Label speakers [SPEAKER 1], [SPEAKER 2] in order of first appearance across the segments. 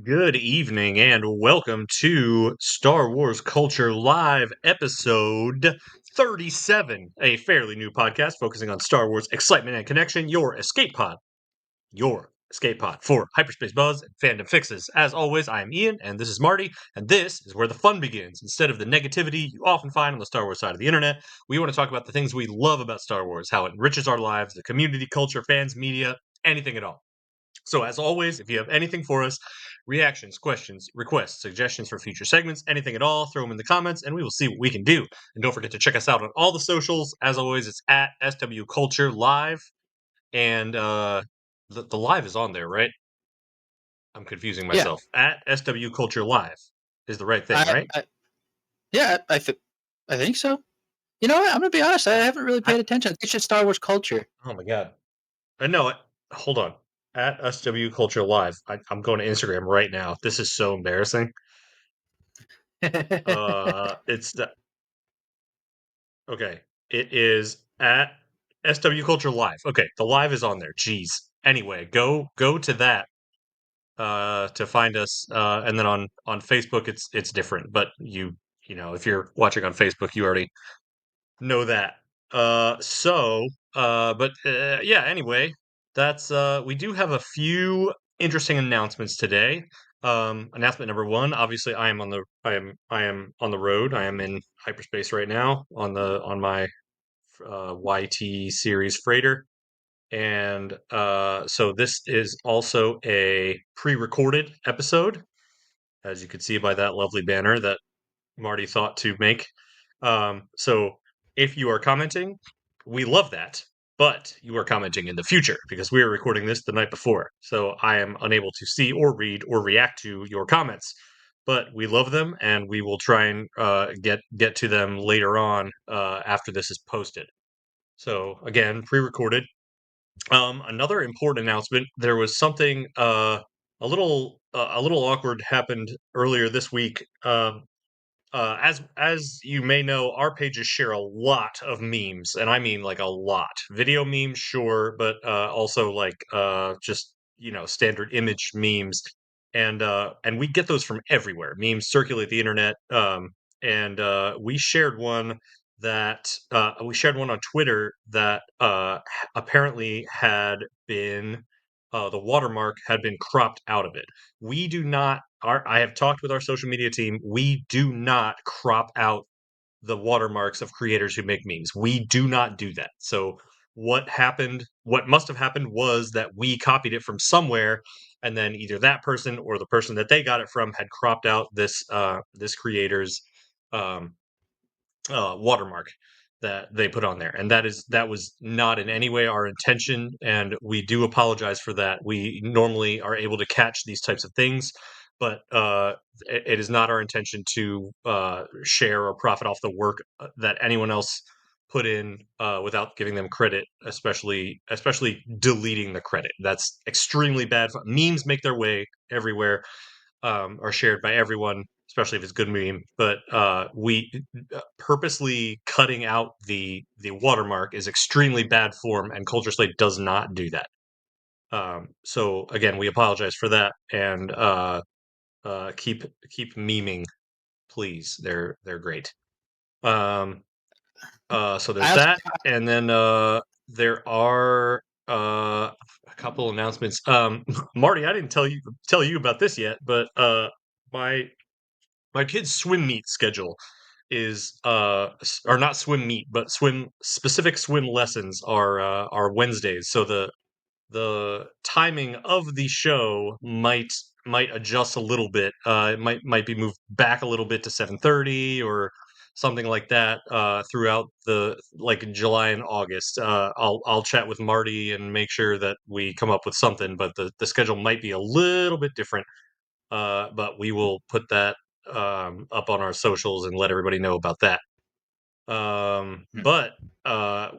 [SPEAKER 1] Good evening and welcome to Star Wars Culture Live episode 37, a fairly new podcast focusing on Star Wars excitement and connection, your escape pod for hyperspace buzz and fandom fixes. As always, I am Ian and this is Marty, and this is where the fun begins. Instead of the negativity you often find on the Star Wars side of the internet, we want to talk about the things we love about Star Wars, how it enriches our lives, the community, culture, fans, media, anything at all. So, as always, if you have anything for us, reactions, questions, requests, suggestions for future segments, anything at all, throw them in the comments and we will see what we can do. And don't forget to check us out on all the socials. As always, it's at SW Culture Live. And the live is on there, right? I'm confusing
[SPEAKER 2] Yeah,
[SPEAKER 1] myself. At SW Culture Live is the right thing,
[SPEAKER 2] I,
[SPEAKER 1] right?
[SPEAKER 2] I yeah, I think so. You know what? I'm gonna be honest. I
[SPEAKER 1] Oh,
[SPEAKER 2] haven't really paid attention. It's just Star Wars culture.
[SPEAKER 1] oh my God. No, hold on. At SW Culture Live. I'm going to Instagram right now. This is so embarrassing. It's the Okay. It is at SW Culture Live. Okay, the live is on there. Jeez. Anyway, go to that to find us and then on Facebook it's different, but you know, if you're watching on Facebook, you already know that. But yeah, anyway, that's we do have a few interesting announcements today. Announcement number one, obviously I am on the road. I am in hyperspace right now on my YT series freighter. And so this is also a pre recorded episode, as you can see by that lovely banner that Marty thought to make. So if you are commenting, we love that. But you are commenting in the future because we are recording this the night before. So I am unable to see or read or react to your comments. But we love them and we will try and get to them later on after this is posted. So again, pre-recorded. Another important announcement. There was something a little awkward happened earlier this week. As you may know, our pages share a lot of memes, and I mean like a lot. Video memes, sure, but also like just standard image memes, and we get those from everywhere. Memes circulate the internet, and we shared one on Twitter that apparently had been the watermark had been cropped out of it. We do not I have talked with our social media team. We do not crop out the watermarks of creators who make memes. We do not do that. So what must have happened was that we copied it from somewhere, and then either that person or the person that they got it from had cropped out this creator's um, watermark that they put on there, and that was not in any way our intention, and we do apologize for that. We normally are able to catch these types of things, but it is not our intention to share or profit off the work that anyone else put in without giving them credit, especially deleting the credit. That's extremely bad. Memes make their way everywhere, are shared by everyone, especially if it's good meme. But we purposely cutting out the watermark is extremely bad form, and Culture Slate does not do that. So again, we apologize for that, and keep memeing, please. They're great. Um, so there's
[SPEAKER 2] I also,
[SPEAKER 1] that, and then there are a couple announcements. Marty, I didn't tell you about this yet, but my my kid's swim meet schedule is or not swim meet, but swim lessons are Wednesdays. So the timing of the show might adjust a little bit. It might be moved back a little bit to 7:30 or something like that throughout the like July and August. I'll chat with Marty and make sure that we come up with something, but the schedule might be a little bit different. But we will put that up on our socials and let everybody know about that.
[SPEAKER 2] hmm,
[SPEAKER 1] But uh,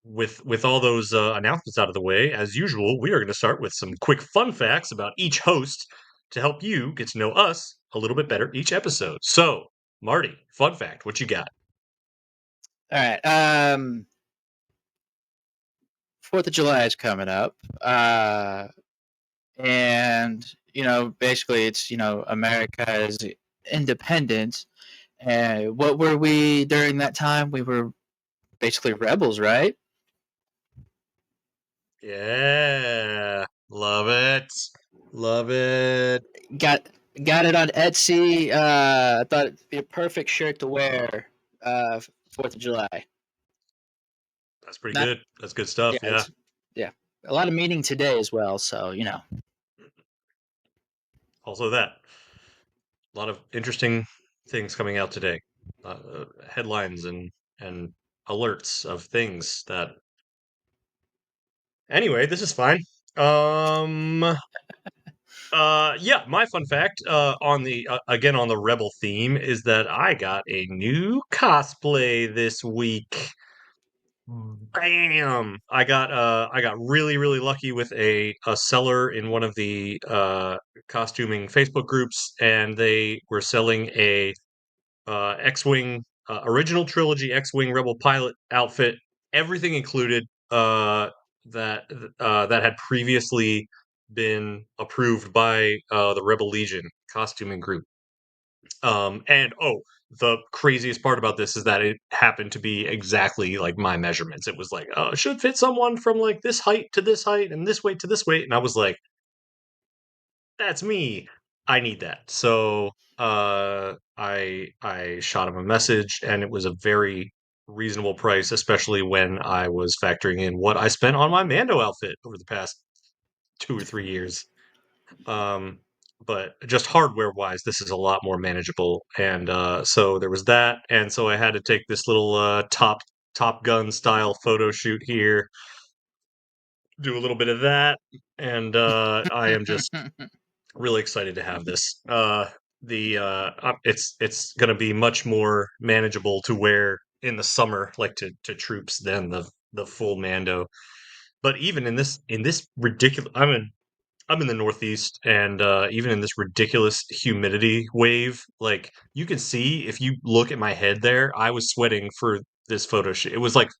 [SPEAKER 1] with all those announcements out of the way, as usual, we are going to start with some quick fun facts about each host to help you get to know us a little bit better each episode. So, Marty, fun fact, what you got?
[SPEAKER 2] All right. 4th of July is coming up. And, basically it's, America's independence. And what were we during that time? We were basically rebels, right?
[SPEAKER 1] Yeah, love it, love it.
[SPEAKER 2] Got got it on Etsy. I thought it'd be a perfect shirt to wear 4th of July.
[SPEAKER 1] That's pretty
[SPEAKER 2] Not
[SPEAKER 1] good. That's good stuff.
[SPEAKER 2] Yeah,
[SPEAKER 1] Yeah.
[SPEAKER 2] yeah. A lot of meaning today as well, so,
[SPEAKER 1] Also, that a lot of interesting things coming out today, headlines and alerts of things that. Anyway, this is fine. Um. Yeah. My fun fact, on the again on the Rebel theme, is that I got a new cosplay this week. Bam! I got really really lucky with a seller in one of the costuming Facebook groups, and they were selling a X-wing original trilogy X-wing Rebel pilot outfit, everything included. That that had previously been approved by the Rebel Legion costuming group. And oh, the craziest part about this is that it happened to be exactly like my measurements. It was like, oh, it should fit someone from like this height to this height and this weight to this weight. And I was like, that's me. I need that. So I shot him a message, and it was a very reasonable price, especially when I was factoring in what I spent on my Mando outfit over the past 2 or 3 years. Um, but just hardware wise, this is a lot more manageable. And so there was that, and so I had to take this little Top Gun style photo shoot here, do a little bit of that, and I am just really excited to have this. It's going to be much more manageable to wear in the summer, like to troops, than the full Mando. But even in this ridiculous, I'm in the Northeast, and even in this ridiculous humidity wave, like you can see if you look at my head there, I was sweating for this photo shoot. It was like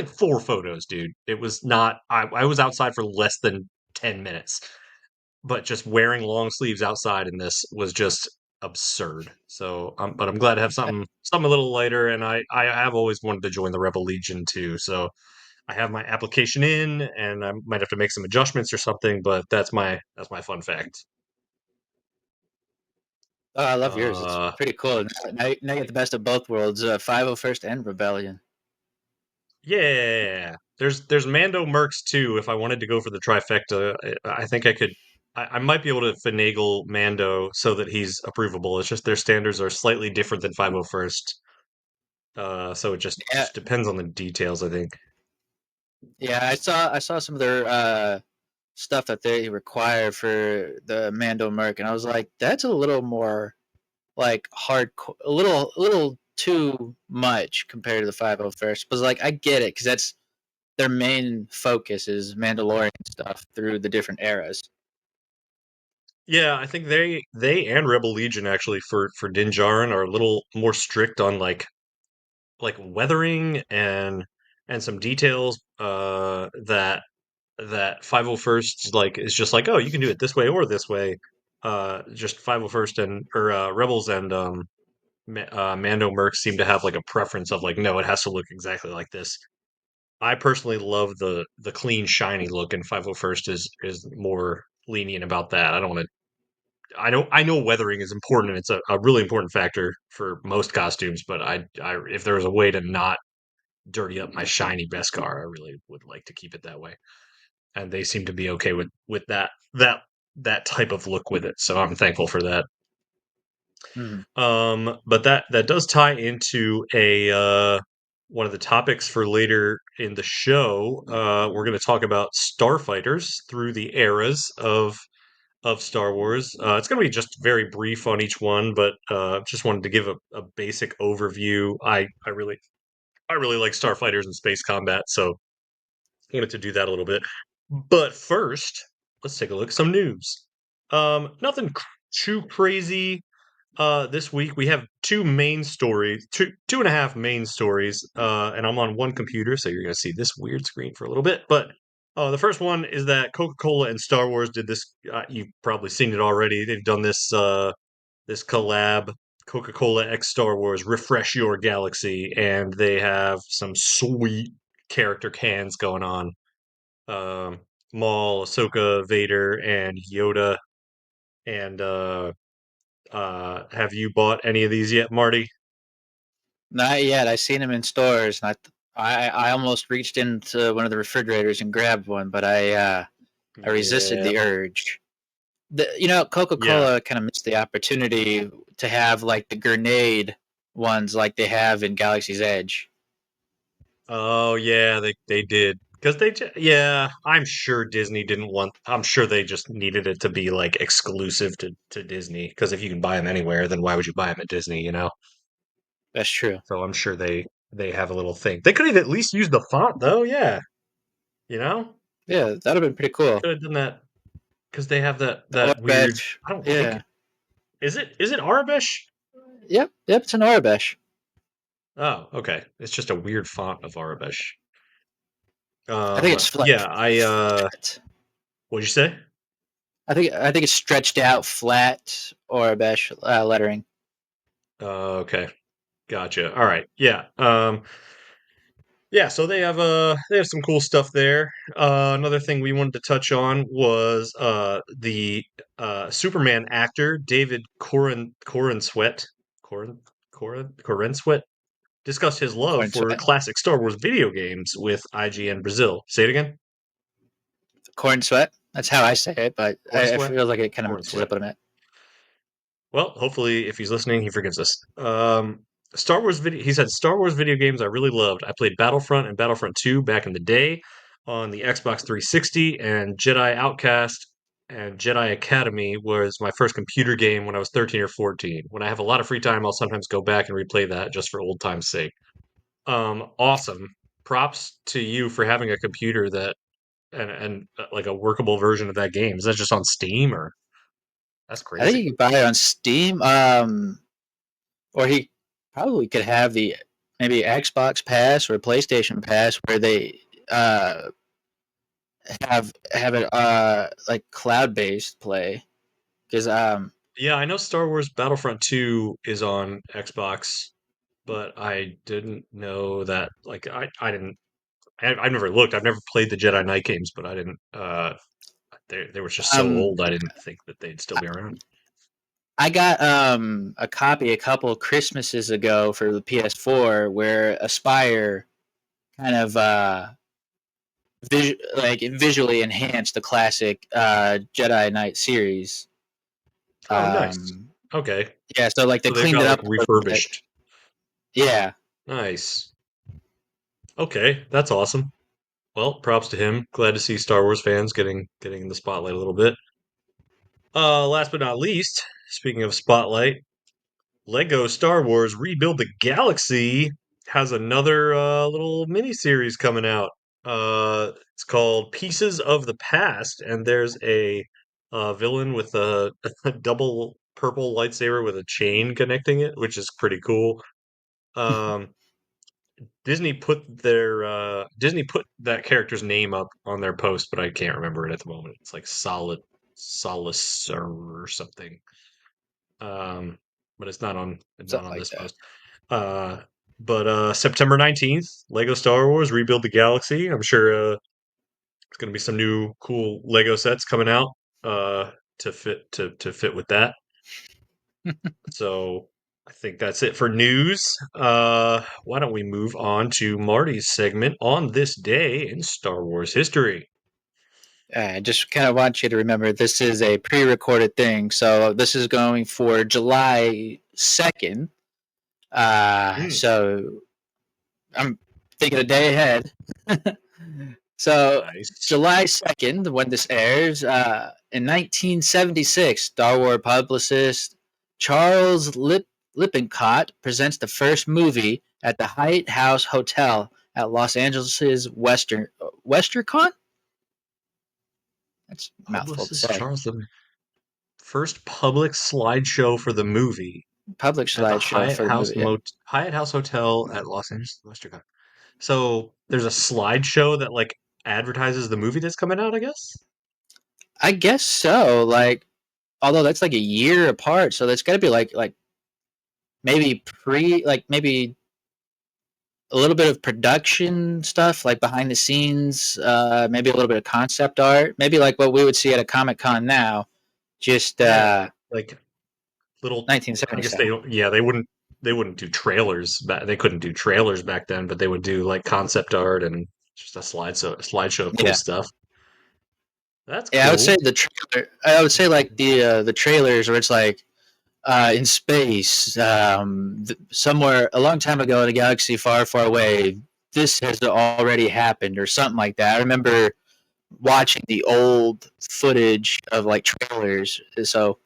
[SPEAKER 1] 4 photos, dude. It was not. I was outside for less than 10 minutes, but just wearing long sleeves outside in this was just absurd. So, but I'm glad to have something a little lighter, and I have always wanted to join the Rebel Legion too. So I have my application in, and I might have to make some adjustments or something, but that's my fun fact.
[SPEAKER 2] Oh, I love yours. It's
[SPEAKER 1] Uh,
[SPEAKER 2] pretty cool. Now you get the best of both worlds, 501st and Rebellion.
[SPEAKER 1] yeah, there's Mando Mercs too. If I wanted to go for the trifecta, I think I could. I might be able to finagle Mando so that he's approvable. It's just their standards are slightly different than 501st. So it just
[SPEAKER 2] Yeah,
[SPEAKER 1] just depends on the details, I think.
[SPEAKER 2] yeah. I saw some of their stuff that they require for the Mando Merc, and I was like, that's a little more like hardcore, a little too much compared to the 501st. But like, I get it because that's their main focus is Mandalorian stuff through the different eras.
[SPEAKER 1] Yeah, I think they and Rebel Legion actually for Din Djarin are a little more strict on like weathering and some details that 501st like is just like, oh, you can do it this way or this way. Just 501st and or Rebels and Mando Mercs seem to have like a preference of like, no, it has to look exactly like this. I personally love the clean, shiny look, and 501st is more lenient about that. I don't want to. I know weathering is important, and it's a really important factor for most costumes. But if there was a way to not dirty up my shiny Beskar, I really would like to keep it that way. And they seem to be okay with that type of look with it. So I'm thankful for that.
[SPEAKER 2] Mm-hmm.
[SPEAKER 1] But that does tie into a one of the topics for later in the show. We're going to talk about starfighters through the eras of Star Wars. It's going to be just very brief on each one, but just wanted to give a basic overview. I really like starfighters and space combat, so Wanted to do that a little bit. But first, let's take a look at some news. Nothing too crazy. This week we have two main stories, two and a half main stories, and I'm on one computer, so you're gonna see this weird screen for a little bit. But the first one is that Coca-Cola and Star Wars did this. You've probably seen it already. They've done this collab, Coca-Cola X Star Wars, Refresh Your Galaxy, and they have some sweet character cans going on. Um, Maul, Ahsoka, Vader, and Yoda. And have you bought any of these yet, Marty?
[SPEAKER 2] Not yet. I seen them in stores, and I almost reached into one of the refrigerators and grabbed one, but I resisted
[SPEAKER 1] Yeah,
[SPEAKER 2] the urge. Coca
[SPEAKER 1] yeah.
[SPEAKER 2] Cola kind of missed the opportunity to have like the grenade ones, like they have in Galaxy's Edge.
[SPEAKER 1] Oh, yeah, they did. Because yeah, I'm sure Disney didn't want, I'm sure they just needed it to be like exclusive to Disney. Because if you can buy them anywhere, then why would you buy them at Disney, you know?
[SPEAKER 2] That's true.
[SPEAKER 1] So I'm sure they have a little thing. They could have at least used the font though, yeah. You know?
[SPEAKER 2] Yeah, that'd have been pretty
[SPEAKER 1] They
[SPEAKER 2] cool.
[SPEAKER 1] could have done that because they have
[SPEAKER 2] Or
[SPEAKER 1] that weird,
[SPEAKER 2] Besh.
[SPEAKER 1] I don't think
[SPEAKER 2] Yeah.
[SPEAKER 1] it is it Arabish?
[SPEAKER 2] Yep. Yep. It's an Orabesh.
[SPEAKER 1] Oh, okay. It's just a weird font of Arabish.
[SPEAKER 2] I think it's
[SPEAKER 1] Yeah,
[SPEAKER 2] flat.
[SPEAKER 1] what'd you say?
[SPEAKER 2] I think it's stretched out flat Orabesh lettering.
[SPEAKER 1] Okay. Gotcha. All right. Yeah. Yeah, so they have some cool stuff there. Another thing we wanted to touch on was the Superman actor David Corin Sweat Corin Sweat discussed his love
[SPEAKER 2] Corn
[SPEAKER 1] for
[SPEAKER 2] sweat.
[SPEAKER 1] classic Star Wars video games with IGN Brazil. Say it again.
[SPEAKER 2] Corn sweat. That's how I say it, but
[SPEAKER 1] Corin
[SPEAKER 2] I
[SPEAKER 1] Sweat.
[SPEAKER 2] feel like it kind of
[SPEAKER 1] Corin
[SPEAKER 2] mixes up
[SPEAKER 1] Sweat.
[SPEAKER 2] what I meant.
[SPEAKER 1] Well, hopefully, if he's listening, he forgives us. Star Wars video. He said Star Wars video games I really loved. I played Battlefront and Battlefront 2 back in the day on the Xbox 360, and Jedi Outcast and Jedi Academy was my first computer game when I was 13 or 14. When I have a lot of free time, I'll sometimes go back and replay that just for old time's sake. Awesome. Props to you for having a computer that and like a workable version of that game. Is that just on Steam or that's
[SPEAKER 2] I think
[SPEAKER 1] crazy?
[SPEAKER 2] you can buy it on Steam. Or he probably could have the maybe Xbox Pass or PlayStation Pass where they uh have it like cloud based play because
[SPEAKER 1] Yeah, I know Star Wars Battlefront 2 is on Xbox, but I didn't know that like I've never looked. I've never played the Jedi Knight games, but I didn't they were just so
[SPEAKER 2] um
[SPEAKER 1] old I didn't think that they'd still be around.
[SPEAKER 2] I got a copy a couple of Christmases ago for the PS4 where Aspire kind of like visually enhanced the classic Jedi Knight series.
[SPEAKER 1] Oh, nice.
[SPEAKER 2] Um,
[SPEAKER 1] Okay.
[SPEAKER 2] yeah, so like they
[SPEAKER 1] So they've
[SPEAKER 2] cleaned
[SPEAKER 1] got
[SPEAKER 2] it
[SPEAKER 1] like
[SPEAKER 2] up a little bit.
[SPEAKER 1] refurbished.
[SPEAKER 2] Yeah,
[SPEAKER 1] Nice. Okay, that's awesome. Well, props to him. Glad to see Star Wars fans getting in the spotlight a little bit. Last but not least, speaking of spotlight, Lego Star Wars Rebuild the Galaxy has another little mini series coming out. It's called Pieces of the Past, and there's a villain with a double purple lightsaber with a chain connecting it, which is pretty cool. Um, Disney put that character's name up on their post, but I can't remember it at the moment. It's like Solace or something. Um, but it's not
[SPEAKER 2] something
[SPEAKER 1] on
[SPEAKER 2] like
[SPEAKER 1] this
[SPEAKER 2] that.
[SPEAKER 1] post. Uh, but September 19th, Lego Star Wars Rebuild the Galaxy. I'm sure it's going to be some new cool Lego sets coming out to fit with that. So I think that's it for news. Why don't we move on to Marty's segment on this day in Star Wars history?
[SPEAKER 2] I just kind of want you to remember this is a pre-recorded thing, so this is going for July 2nd.
[SPEAKER 1] Mm,
[SPEAKER 2] So I'm thinking a day ahead. So
[SPEAKER 1] nice.
[SPEAKER 2] July 2nd, when this airs, in 1976, Star Wars publicist Charles Lippincott presents the first movie at the Hyatt House Hotel at Los Angeles' WesternCon. That's a mouthful to
[SPEAKER 1] Publicist
[SPEAKER 2] say.
[SPEAKER 1] Charles, the first public slideshow for the movie
[SPEAKER 2] Public
[SPEAKER 1] at the
[SPEAKER 2] slideshow for the movie. Yeah.
[SPEAKER 1] Hyatt House Hotel at Los Angeles, Western. So there's a slideshow that like advertises the movie that's coming out, I guess.
[SPEAKER 2] I guess so. Like, although that's like a year apart, so that's got to be like maybe maybe a little bit of production stuff, like behind the scenes, maybe a little bit of concept art, maybe like what we would see at a Comic Con now, just
[SPEAKER 1] Yeah, like little. I
[SPEAKER 2] 1970
[SPEAKER 1] guess they
[SPEAKER 2] style.
[SPEAKER 1] don't. Yeah, they wouldn't do trailers. They couldn't do trailers back then, but they would do like concept art and just a slideshow of cool
[SPEAKER 2] Yeah.
[SPEAKER 1] stuff. That's
[SPEAKER 2] Yeah, I would say
[SPEAKER 1] cool.
[SPEAKER 2] the trailer. I would say like the trailers where it's like in space, somewhere a long time ago in a galaxy far, far away. This has already happened, or something like that. I remember watching the old footage of like trailers. So,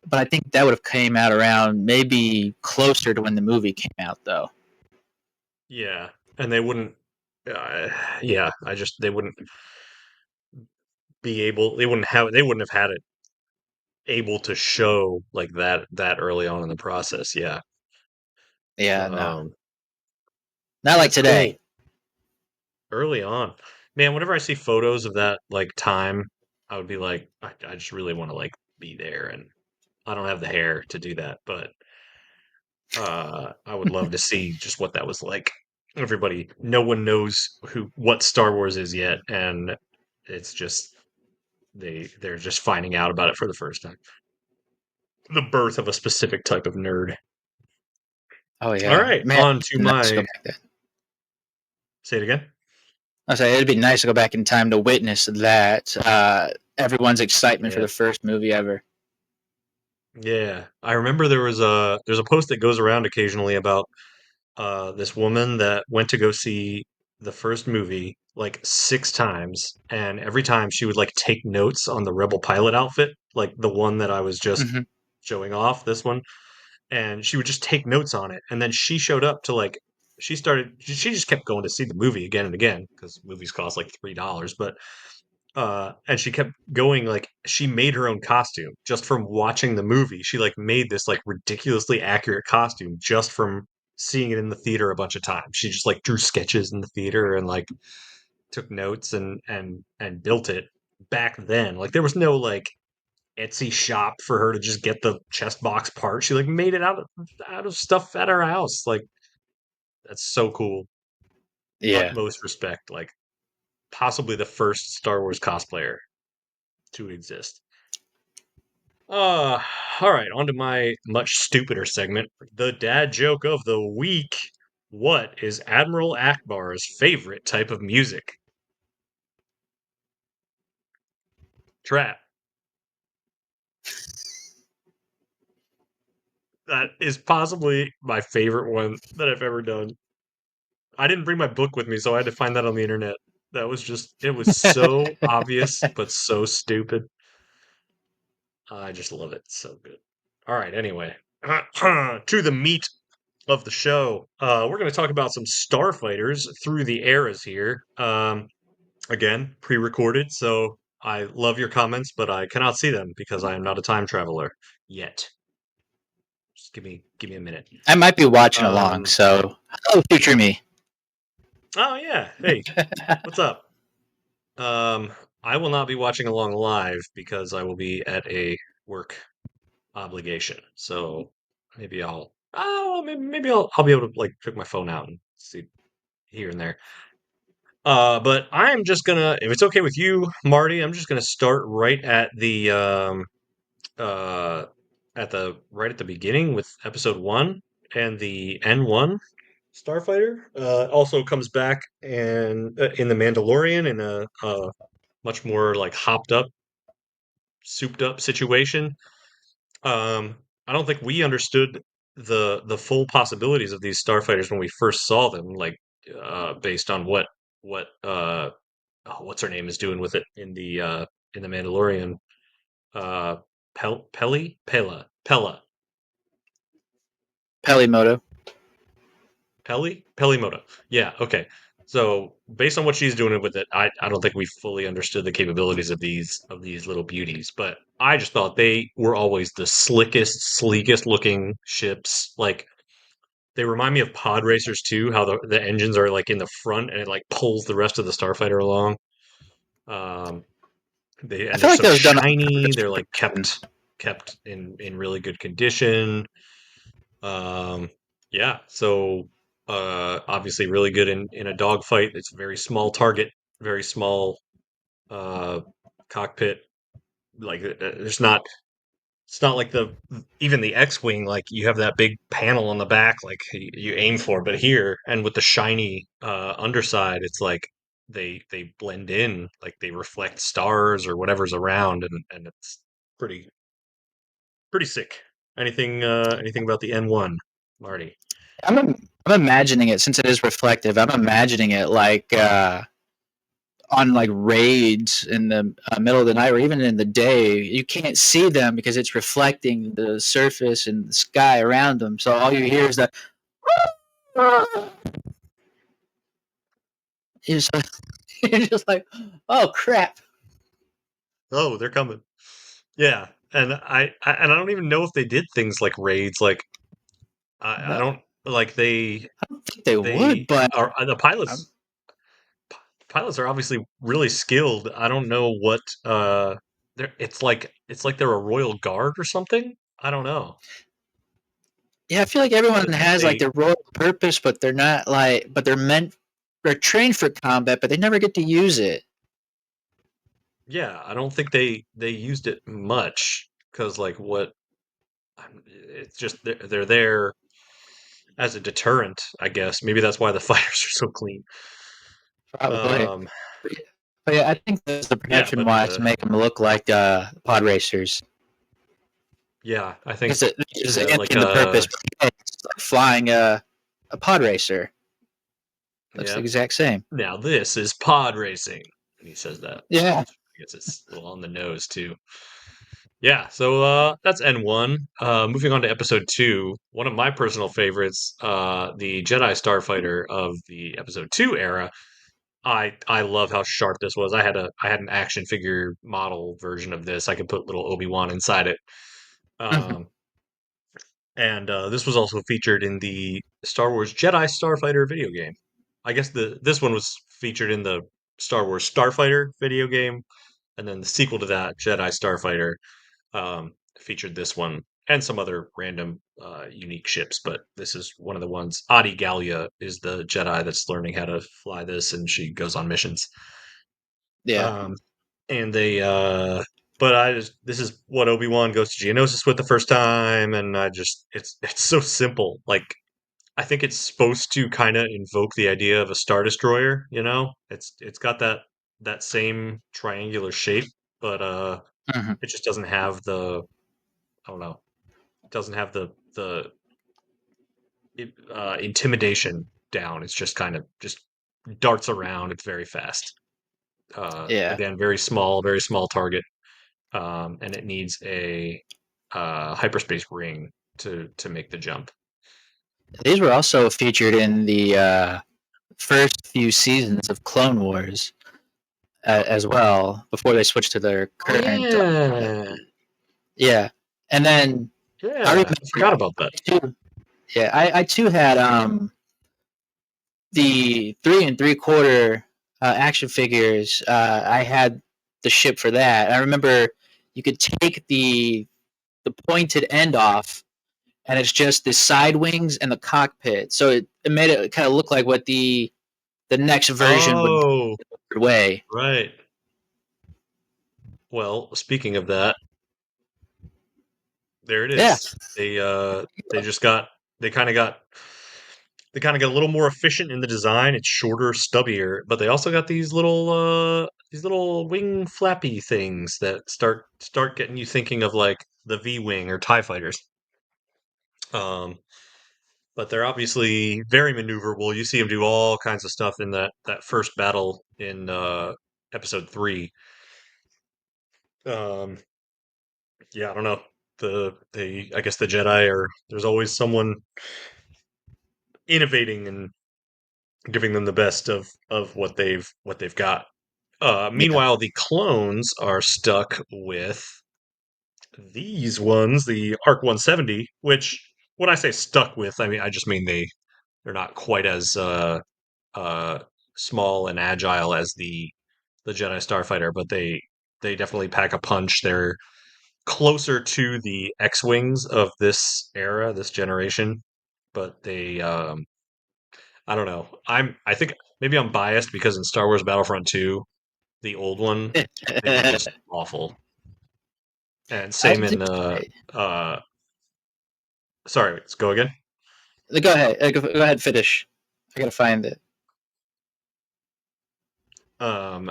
[SPEAKER 2] but I think that would have came out around maybe closer to when the movie came out, though.
[SPEAKER 1] Yeah, and they wouldn't. Uh, yeah, I just they wouldn't be able. They wouldn't have. They wouldn't have had it able to show like that early on in the process. Yeah.
[SPEAKER 2] Yeah, no,
[SPEAKER 1] Um,
[SPEAKER 2] not like
[SPEAKER 1] that's
[SPEAKER 2] today.
[SPEAKER 1] cool. Early on, man. Whenever I see photos of that like time, I would be like, I just really want to like be there, and I don't have the hair to do that, but I would love to see just what that was like. Everybody, no one knows what Star Wars is yet, and it's just they're just finding out about it for the first time. The birth of a specific type of nerd.
[SPEAKER 2] Oh
[SPEAKER 1] All
[SPEAKER 2] yeah,
[SPEAKER 1] right,
[SPEAKER 2] man,
[SPEAKER 1] on to
[SPEAKER 2] it'd be nice to go
[SPEAKER 1] my
[SPEAKER 2] back then.
[SPEAKER 1] say it again.
[SPEAKER 2] I say it'd be nice to go back in time to witness that everyone's excitement for
[SPEAKER 1] Yeah,
[SPEAKER 2] the first movie ever.
[SPEAKER 1] yeah. I remember there's a post that goes around occasionally about this woman that went to go see the first movie like 6 times, and every time she would like take notes on the Rebel pilot outfit, like the one that I was just
[SPEAKER 2] Hmm.
[SPEAKER 1] showing off, this one, and she would just take notes on it. And then she showed up to like she just kept going to see the movie again and again because movies cost like $3, but and she kept going like she made her own costume just from watching the movie. She like made this like ridiculously accurate costume just from seeing it in the theater a bunch of times. She just like drew sketches in the theater and like took notes and built it back then. Like there was no like Etsy shop for her to just get the chest box part. She like made it out of stuff at her house. Like that's so cool.
[SPEAKER 2] Yeah.
[SPEAKER 1] Utmost respect. Like possibly the first Star Wars cosplayer to exist. Uh, all right, on to my much stupider segment, the dad joke of the week. What is Admiral Akbar's favorite type of music? Trap. That is possibly my favorite one that I've ever done. I didn't bring my book with me, so I had to find that on the internet. That was just, it was so obvious, but so stupid. I just love it. So good. All right, anyway, to the meat of the show. We're going to talk about some Starfighters through the eras here. Again, pre-recorded, so I love your comments, but I cannot see them because I am not a time traveler yet. Just give me a minute.
[SPEAKER 2] I might be watching along,
[SPEAKER 1] Um,
[SPEAKER 2] so hello, future me.
[SPEAKER 1] oh yeah, hey, what's up? Um, I will not be watching along live because I will be at a work obligation. So maybe maybe I'll be able to like pick my phone out and see here and there. But I'm just gonna, if it's okay with you, Marty, I'm just gonna start right uh, at the beginning with episode one and the N1 Starfighter. Also comes back and in the Mandalorian in a much more like hopped up, souped up situation. Um, I don't think we understood the full possibilities of these starfighters when we first saw them, like based on what what's her name is doing with it in the Mandalorian. Uh,
[SPEAKER 2] Pelimoto.
[SPEAKER 1] Pelimoto. Yeah, okay. So based on what she's doing with it, I don't think we fully understood the capabilities of these little beauties. But I just thought they were always the slickest, sleekest looking ships. Like they remind me of pod racers too, how the engines are like in the front and it like pulls the rest of the starfighter along. Um,
[SPEAKER 2] I
[SPEAKER 1] they're
[SPEAKER 2] feel like
[SPEAKER 1] so
[SPEAKER 2] that was done on
[SPEAKER 1] shiny.
[SPEAKER 2] purpose
[SPEAKER 1] They're
[SPEAKER 2] for
[SPEAKER 1] like
[SPEAKER 2] the reason.
[SPEAKER 1] kept in really good condition. Um, yeah, so obviously really good in a dogfight. It's a very small target, very small uh, cockpit. Like there's not it's not like the even the X-wing like you have that big panel on the back like you aim for, but here and with the shiny underside, it's like they blend in like they reflect stars or whatever's around, and it's pretty pretty sick. Anything about the N1, Marty?
[SPEAKER 2] I'm imagining it since it is reflective. I'm imagining it like on like raids in the middle of the night or even in the day. You can't see them because it's reflecting the surface and the sky around them. So all you hear is that. You're just like, you're just like, oh crap.
[SPEAKER 1] Oh, they're coming. Yeah, and and I don't even know if they did things like raids. Like I
[SPEAKER 2] No,
[SPEAKER 1] don't like
[SPEAKER 2] I don't think they would,
[SPEAKER 1] they
[SPEAKER 2] but
[SPEAKER 1] are the
[SPEAKER 2] um,
[SPEAKER 1] pilots are obviously really skilled. I don't know what it's like they're a royal guard or something. I don't know.
[SPEAKER 2] yeah, I feel like everyone has like
[SPEAKER 1] They
[SPEAKER 2] their royal purpose, but they're not like, but they're trained for combat, but they never get to use it.
[SPEAKER 1] yeah, I don't think they used it much because like what it's just they're there as a deterrent, I guess. Maybe that's why the fighters are so clean.
[SPEAKER 2] Probably.
[SPEAKER 1] Um,
[SPEAKER 2] But yeah, I think that's the
[SPEAKER 1] yeah,
[SPEAKER 2] production
[SPEAKER 1] but
[SPEAKER 2] wise to make them look like pod racers.
[SPEAKER 1] yeah, I think
[SPEAKER 2] Because it is
[SPEAKER 1] like
[SPEAKER 2] in the purpose, but it's like flying a pod racer. Looks the
[SPEAKER 1] yeah.
[SPEAKER 2] exact same.
[SPEAKER 1] Now this is pod racing, and he says that.
[SPEAKER 2] Yeah.
[SPEAKER 1] I guess it's a little on the nose too. Yeah, so that's N1. Moving on to episode 2, one of my personal favorites, the Jedi Starfighter of the episode 2 era. I love how sharp this was. I had an action figure model version of this. I could put little Obi-Wan inside it.
[SPEAKER 2] Mhm.
[SPEAKER 1] Um, and this was also featured in the Star Wars Jedi Starfighter video game. I guess the this one was featured in the Star Wars Starfighter video game, and then the sequel to that, Jedi Starfighter, featured this one and some other random unique ships. But this is one of the ones. Adi Gallia is the Jedi that's learning how to fly this, and she goes on missions.
[SPEAKER 2] Yeah.
[SPEAKER 1] Um, and they, but I just this is what Obi Wan goes to Geonosis with the first time, and I just it's so simple. Like I think it's supposed to kind of invoke the idea of a star destroyer. You know, it's got that same triangular shape, but
[SPEAKER 2] Mhm.
[SPEAKER 1] it just doesn't have the I don't know, it doesn't have the intimidation down. It's just kind of just darts around. It's very fast.
[SPEAKER 2] Yeah.
[SPEAKER 1] Again, very small target, and it needs a hyperspace ring to make the jump.
[SPEAKER 2] These were also featured in the first few seasons of Clone Wars as well before they switched to their
[SPEAKER 1] Oh
[SPEAKER 2] current.
[SPEAKER 1] yeah,
[SPEAKER 2] Yeah. And then I
[SPEAKER 1] yeah, I forgot
[SPEAKER 2] remember
[SPEAKER 1] about that.
[SPEAKER 2] too. Yeah, I too had the 3 3/4 action figures. I had the ship for that. I remember you could take the pointed end off, and it's just the side wings and the cockpit. So it made it kind of look like what the next version would
[SPEAKER 1] Oh,
[SPEAKER 2] way.
[SPEAKER 1] right. Well, speaking of that, there it
[SPEAKER 2] Yeah,
[SPEAKER 1] is. They just got they kind of got they kind of got a little more efficient in the design. It's shorter, stubbier, but they also got these little wing flappy things that start getting you thinking of like the V wing or Tie fighters. Um, but they're obviously very maneuverable. You see them do all kinds of stuff in that first battle in episode 3. Um, yeah, I don't know. I guess the Jedi are there's always someone innovating giving them the best of what they've got.
[SPEAKER 2] Yeah.
[SPEAKER 1] Meanwhile, the clones are stuck with these ones, the Arc 170, which when I say stuck with, I mean I just mean they're not quite as uh, small and agile as the Jedi Starfighter, but they definitely pack a punch. They're closer to the X-wings of this era, this generation, but I don't know. I think maybe I'm biased because in Star Wars Battlefront 2, the old one, they were just awful. And
[SPEAKER 2] I
[SPEAKER 1] same in
[SPEAKER 2] think.
[SPEAKER 1] uh sorry, let's go again.
[SPEAKER 2] Go ahead. Go ahead. Finish. I gotta find it.
[SPEAKER 1] Um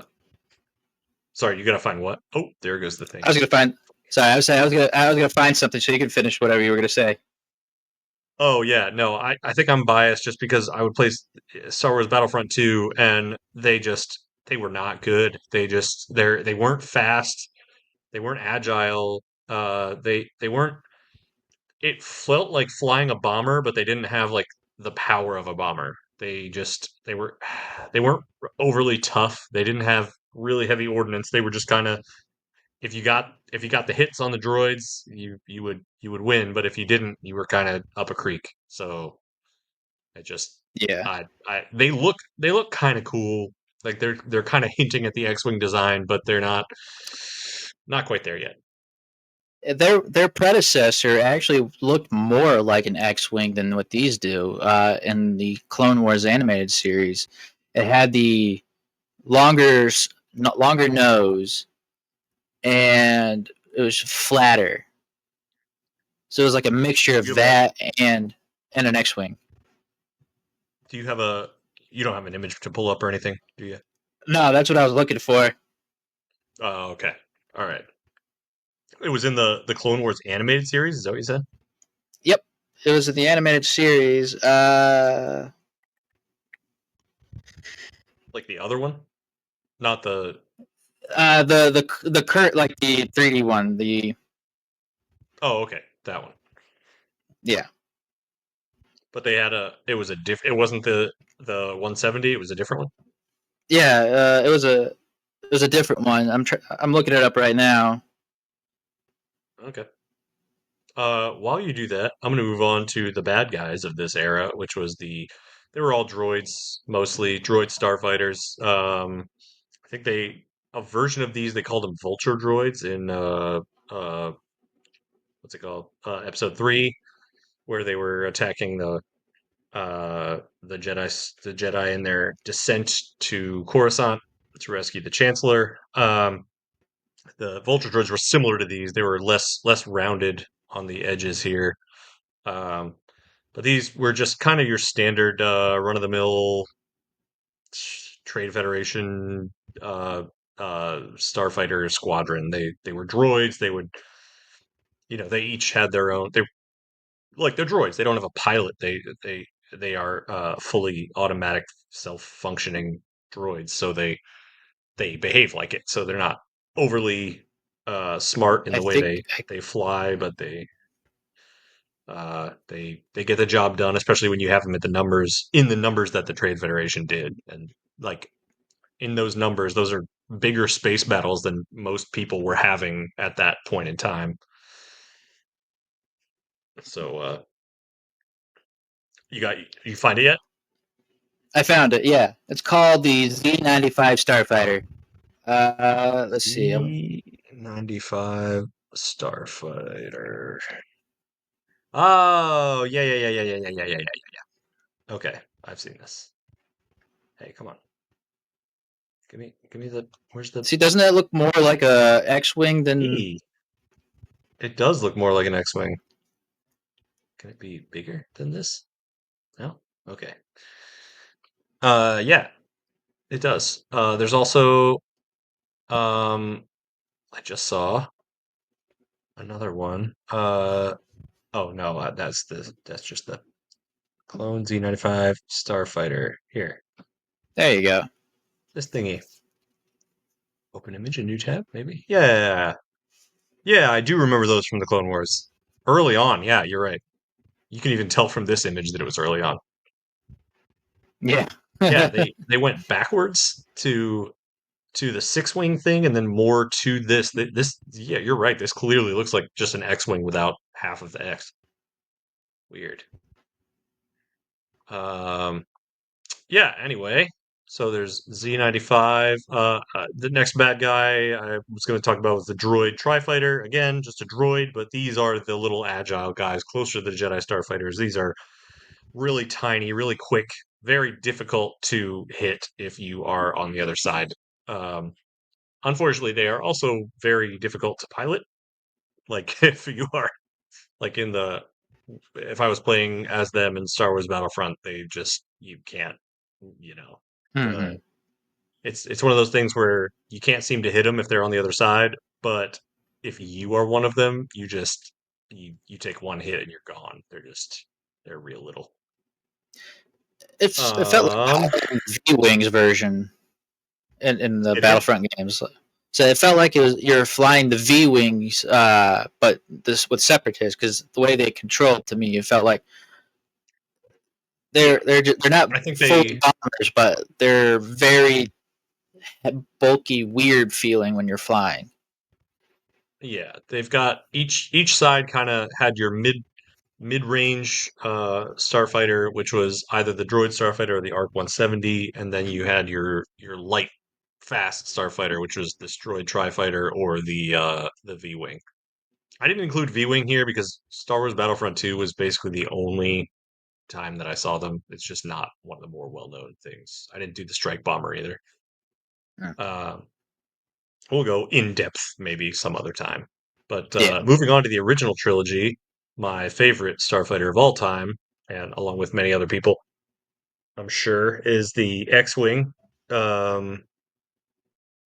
[SPEAKER 1] sorry, you gotta find what? Oh, there goes the
[SPEAKER 2] I
[SPEAKER 1] thing.
[SPEAKER 2] was gonna find. Sorry, I was saying I was gonna find something so you can finish whatever you were gonna say.
[SPEAKER 1] Oh yeah, no, I think I'm biased just because I would play Star Wars Battlefront 2 and they were not good. They weren't fast, they weren't agile, they weren't it felt like flying a bomber, but they didn't have like the power of a bomber. They weren't overly tough. They didn't have really heavy ordnance. They were just kind of if you got the hits on the droids, you would win, but if you didn't, you were kind of up a creek. So I just
[SPEAKER 2] Yeah.
[SPEAKER 1] I they look kind of cool. Like they're kind of hinting at the X-wing design, but they're not quite there yet.
[SPEAKER 2] Their predecessor actually looked more like an X-wing than what these do. In the Clone Wars animated series, it had the longer longer nose and it was flatter. So it was like a mixture
[SPEAKER 1] Do
[SPEAKER 2] of
[SPEAKER 1] you have a
[SPEAKER 2] that and an X-wing.
[SPEAKER 1] do you have a you don't have an image to pull up or anything, do you?
[SPEAKER 2] No, that's what I was looking for.
[SPEAKER 1] Oh, okay. All right. It was in the Clone Wars animated series. Is that what you said?
[SPEAKER 2] Yep, it was in the animated series.
[SPEAKER 1] Like the other one, not the.
[SPEAKER 2] The current like the 3D one. The
[SPEAKER 1] Oh, okay, that one.
[SPEAKER 2] yeah
[SPEAKER 1] But they had a. It was a diff. It wasn't the 170. It was a different one.
[SPEAKER 2] yeah. It was a different one. I'm looking it up right now.
[SPEAKER 1] Okay. While you do that, I'm going to move on to the bad guys of this era, which was they were all droids, mostly droid starfighters. I think a version of these they called them vulture droids in uh, what's it called? Episode 3, where they were attacking the Jedi in their descent to Coruscant to rescue the Chancellor. The vulture droids were similar to these; they were less rounded on the edges here. Um, but these were just kind of your standard run of the mill Trade Federation uh, starfighter squadron. They were droids. They would they each had their own. They're droids. They don't have a pilot. They are fully automatic, self-functioning droids. So they behave like it. So they're not overly smart in
[SPEAKER 2] I
[SPEAKER 1] the way
[SPEAKER 2] think
[SPEAKER 1] they fly, but they get the job done, especially when you have them at the numbers in the numbers that the Trade Federation did, and like in those numbers, those are bigger space battles than most people were having at that point in time. So you find it yet?
[SPEAKER 2] I found it. Yeah, it's called the Z95 Starfighter. Let's see.
[SPEAKER 1] Z95 Starfighter. Oh yeah. Okay, I've seen this. Hey, come on, give me the where's the
[SPEAKER 2] See, doesn't that look more like a X-wing than?
[SPEAKER 1] E? It does look more like an X-wing. Can it be bigger than this? No. Okay. Yeah, it does. There's also um, I just saw another one. Oh no, that's just the Clone Z95 Starfighter. Here,
[SPEAKER 2] There you go.
[SPEAKER 1] this thingy. Open image, a new tab, maybe? Yeah. Yeah, I do remember those from the Clone Wars. Early on, yeah, you're right. You can even tell from this image that it was early on.
[SPEAKER 2] Yeah.
[SPEAKER 1] Yeah, they went backwards to the six-wing thing, and then more to this. This, yeah, you're right. This clearly looks like just an X-wing without half of the X. Weird. Um, yeah. Anyway, so there's Z95. The next bad guy I was going to talk about was the droid Tri-Fighter. Again, just a droid, but these are the little agile guys closer to the Jedi Starfighters. These are really tiny, really quick, very difficult to hit if you are on the other side. Um, Unfortunately, they are also very difficult to pilot. Like if you are like in the if I was playing as them in Star Wars Battlefront, they just you can't, you know, the
[SPEAKER 2] Hmm.
[SPEAKER 1] it's one of those things where you can't seem to hit them if they're on the other side, but if you are one of them, you just you take one hit and you're gone. They're real little.
[SPEAKER 2] It felt
[SPEAKER 1] Um,
[SPEAKER 2] like V Wings version in the
[SPEAKER 1] say it again.
[SPEAKER 2] Battlefront games. So it felt like you're flying the V Wings, but this with Separatists because the way they controlled to me, it felt like
[SPEAKER 1] Yeah,
[SPEAKER 2] they're not
[SPEAKER 1] I think
[SPEAKER 2] fully
[SPEAKER 1] they
[SPEAKER 2] bombers, but they're very bulky, weird feeling when you're flying.
[SPEAKER 1] yeah, they've got each side kind of had your mid-range starfighter, which was either the droid starfighter or the ARC 170, and then you had your light fast starfighter, which was this droid tri-fighter or the V-wing. I didn't include V-wing here because Star Wars Battlefront 2 was basically the only time that I saw them. It's just not one of the more well-known things. I didn't do the strike bomber either.
[SPEAKER 2] Mm.
[SPEAKER 1] Uh, we'll go in depth maybe some other time. But
[SPEAKER 2] Yeah.
[SPEAKER 1] moving on to the original trilogy, my favorite starfighter of all time, and along with many other people, I'm sure, is the X-wing. Um,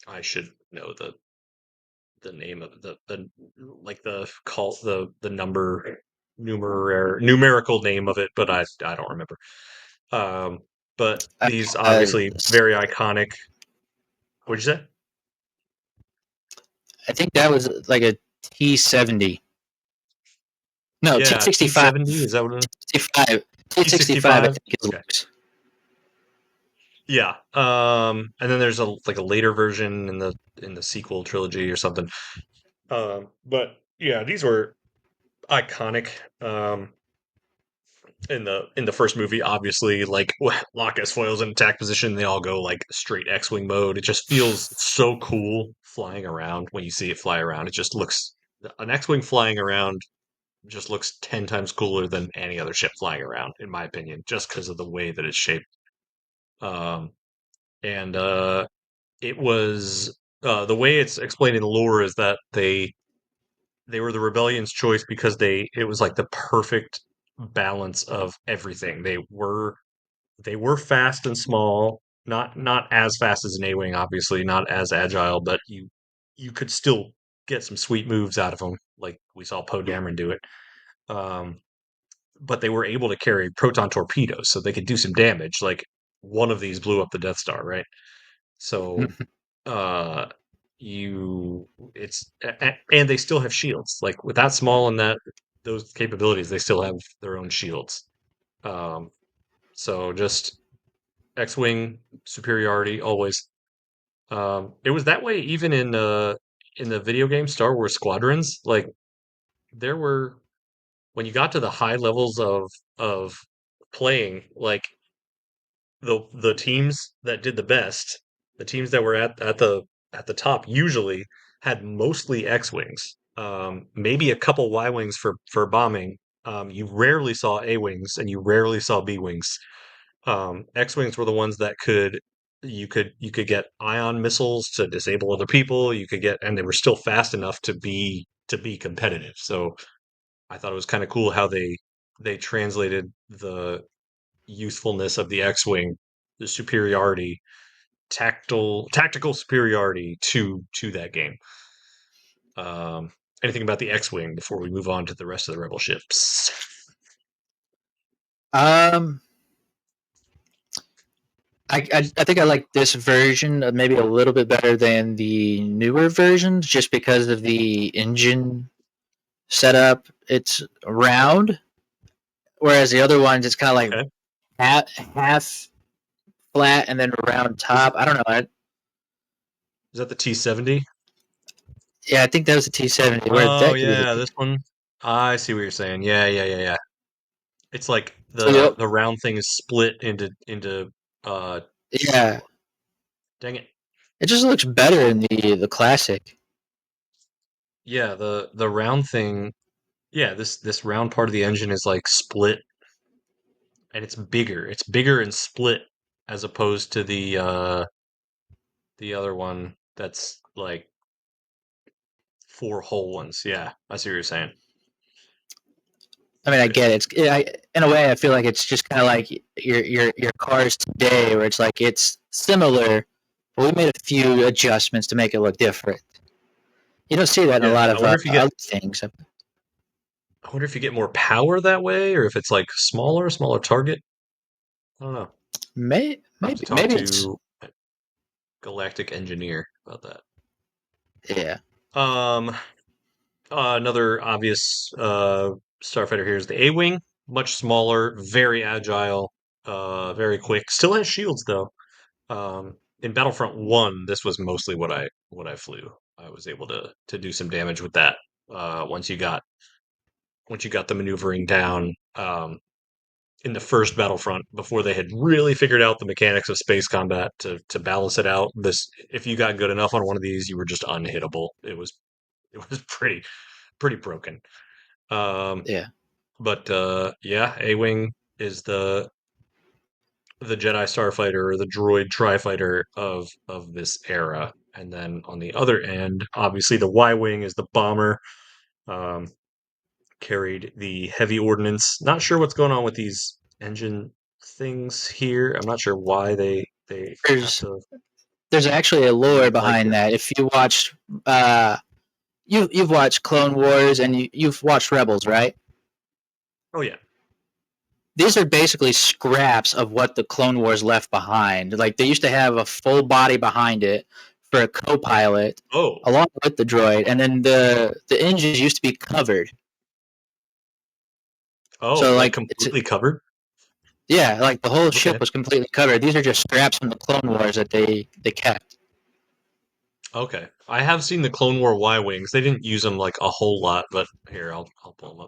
[SPEAKER 1] I should know the name of the like the call the numerical name of it, but I don't remember. Um, but these
[SPEAKER 2] Uh,
[SPEAKER 1] obviously very iconic. What'd you say?
[SPEAKER 2] I think that was like a T70. No, T
[SPEAKER 1] Yeah,
[SPEAKER 2] sixty five.
[SPEAKER 1] T70. Is that what it is?
[SPEAKER 2] T65. I
[SPEAKER 1] T65.
[SPEAKER 2] think is
[SPEAKER 1] Okay. Yeah. And then there's a like a later version in the sequel trilogy or something. But yeah, these were iconic. In the first movie, obviously, like lock as foils in attack position, they all go like straight X-wing mode. It just feels so cool flying around when you see it fly around. It just looks an X-wing flying around just looks 10 times cooler than any other ship flying around, in my opinion, just because of the way that it's shaped. Um, and it was the way it's explained in lore is that they were the rebellion's choice because it was like the perfect balance of everything. They were fast and small, not as fast as an A-wing, obviously, not as agile, but you could still get some sweet moves out of them, like we saw Poe Dameron do it. Um, but they were able to carry proton torpedoes, so they could do some damage. Like one of these blew up the Death Star, right? So uh you it's and they still have shields like with that small and that those capabilities they still have their own shields. um so just X-wing superiority always. It was that way even in the video game Star Wars Squadrons. Like there were when you got to the high levels of playing, like the teams that did the best, the teams that were at the top usually had mostly X-wings, maybe a couple Y-wings for bombing. You rarely saw A-wings and you rarely saw B-wings. X-wings were the ones that you could get ion missiles to disable other people. You could get and they were still fast enough to be competitive. So I thought it was kind of cool how they translated the usefulness of the X-wing, the superiority, tactical superiority to that game. Um, Anything about the X-wing before we move on to the rest of the Rebel ships?
[SPEAKER 2] um, I think I like this version maybe a little bit better than the newer versions, just because of the engine setup. It's round, whereas the other ones it's kind of like
[SPEAKER 1] Okay,
[SPEAKER 2] half flat and then a round
[SPEAKER 1] Is
[SPEAKER 2] top. I don't know.
[SPEAKER 1] that the T-70?
[SPEAKER 2] Yeah, I think that was a T-70. Where
[SPEAKER 1] Oh
[SPEAKER 2] that could be the
[SPEAKER 1] yeah,
[SPEAKER 2] T.
[SPEAKER 1] this one. I see what you're saying. Yeah, yeah, yeah, yeah. It's like
[SPEAKER 2] So
[SPEAKER 1] the round thing is split into
[SPEAKER 2] yeah,
[SPEAKER 1] dang it.
[SPEAKER 2] it just looks better in the classic.
[SPEAKER 1] Yeah, the round thing. Yeah, this round part of the engine is like split and it's bigger. It's bigger and split as opposed to the other one that's like four whole ones. Yeah, I see what you're saying.
[SPEAKER 2] I mean, I get it. In a way, I feel like it's just kind of like your cars today, where it's like it's similar, but we made a few adjustments to make it look different. You don't see that in a
[SPEAKER 1] Yeah,
[SPEAKER 2] lot of other things.
[SPEAKER 1] I wonder if you get more power that way, or if it's like smaller target. I don't know. I'll have to talk
[SPEAKER 2] Maybe it's
[SPEAKER 1] to a Galactic Engineer about that.
[SPEAKER 2] yeah.
[SPEAKER 1] Um, another obvious starfighter here is the A-wing. Much smaller, very agile, very quick. Still has shields though. In Battlefront One, this was mostly what I flew. I was able to do some damage with that. Once you got the maneuvering down. In the first Battlefront, before they had really figured out the mechanics of space combat to balance it out. This, if you got good enough on one of these, you were just unhittable. It was pretty broken. Um,
[SPEAKER 2] Yeah.
[SPEAKER 1] but yeah, A-wing is the Jedi starfighter or the droid tri-fighter of this era. And then on the other end, obviously the Y-wing is the bomber. Um, Carried the heavy ordnance. Not sure what's going on with these engine things here. I'm not sure why they have
[SPEAKER 2] There's
[SPEAKER 1] to
[SPEAKER 2] there's actually a lore
[SPEAKER 1] look like
[SPEAKER 2] behind
[SPEAKER 1] this.
[SPEAKER 2] that. If you watched you've watched Clone Wars and you've watched Rebels, right?
[SPEAKER 1] Oh yeah.
[SPEAKER 2] These are basically scraps of what the Clone Wars left behind. Like they used to have a full body behind it for a co-pilot
[SPEAKER 1] Oh.
[SPEAKER 2] along with the droid, and then the engines used to be covered.
[SPEAKER 1] Oh,
[SPEAKER 2] So
[SPEAKER 1] like
[SPEAKER 2] like it's
[SPEAKER 1] completely covered?
[SPEAKER 2] yeah, like the whole ship
[SPEAKER 1] Okay.
[SPEAKER 2] was completely covered. These are just scraps from the Clone Wars that they kept.
[SPEAKER 1] Okay. I have seen the Clone War Y-wings. They didn't use them like a whole lot, but here I'll pull them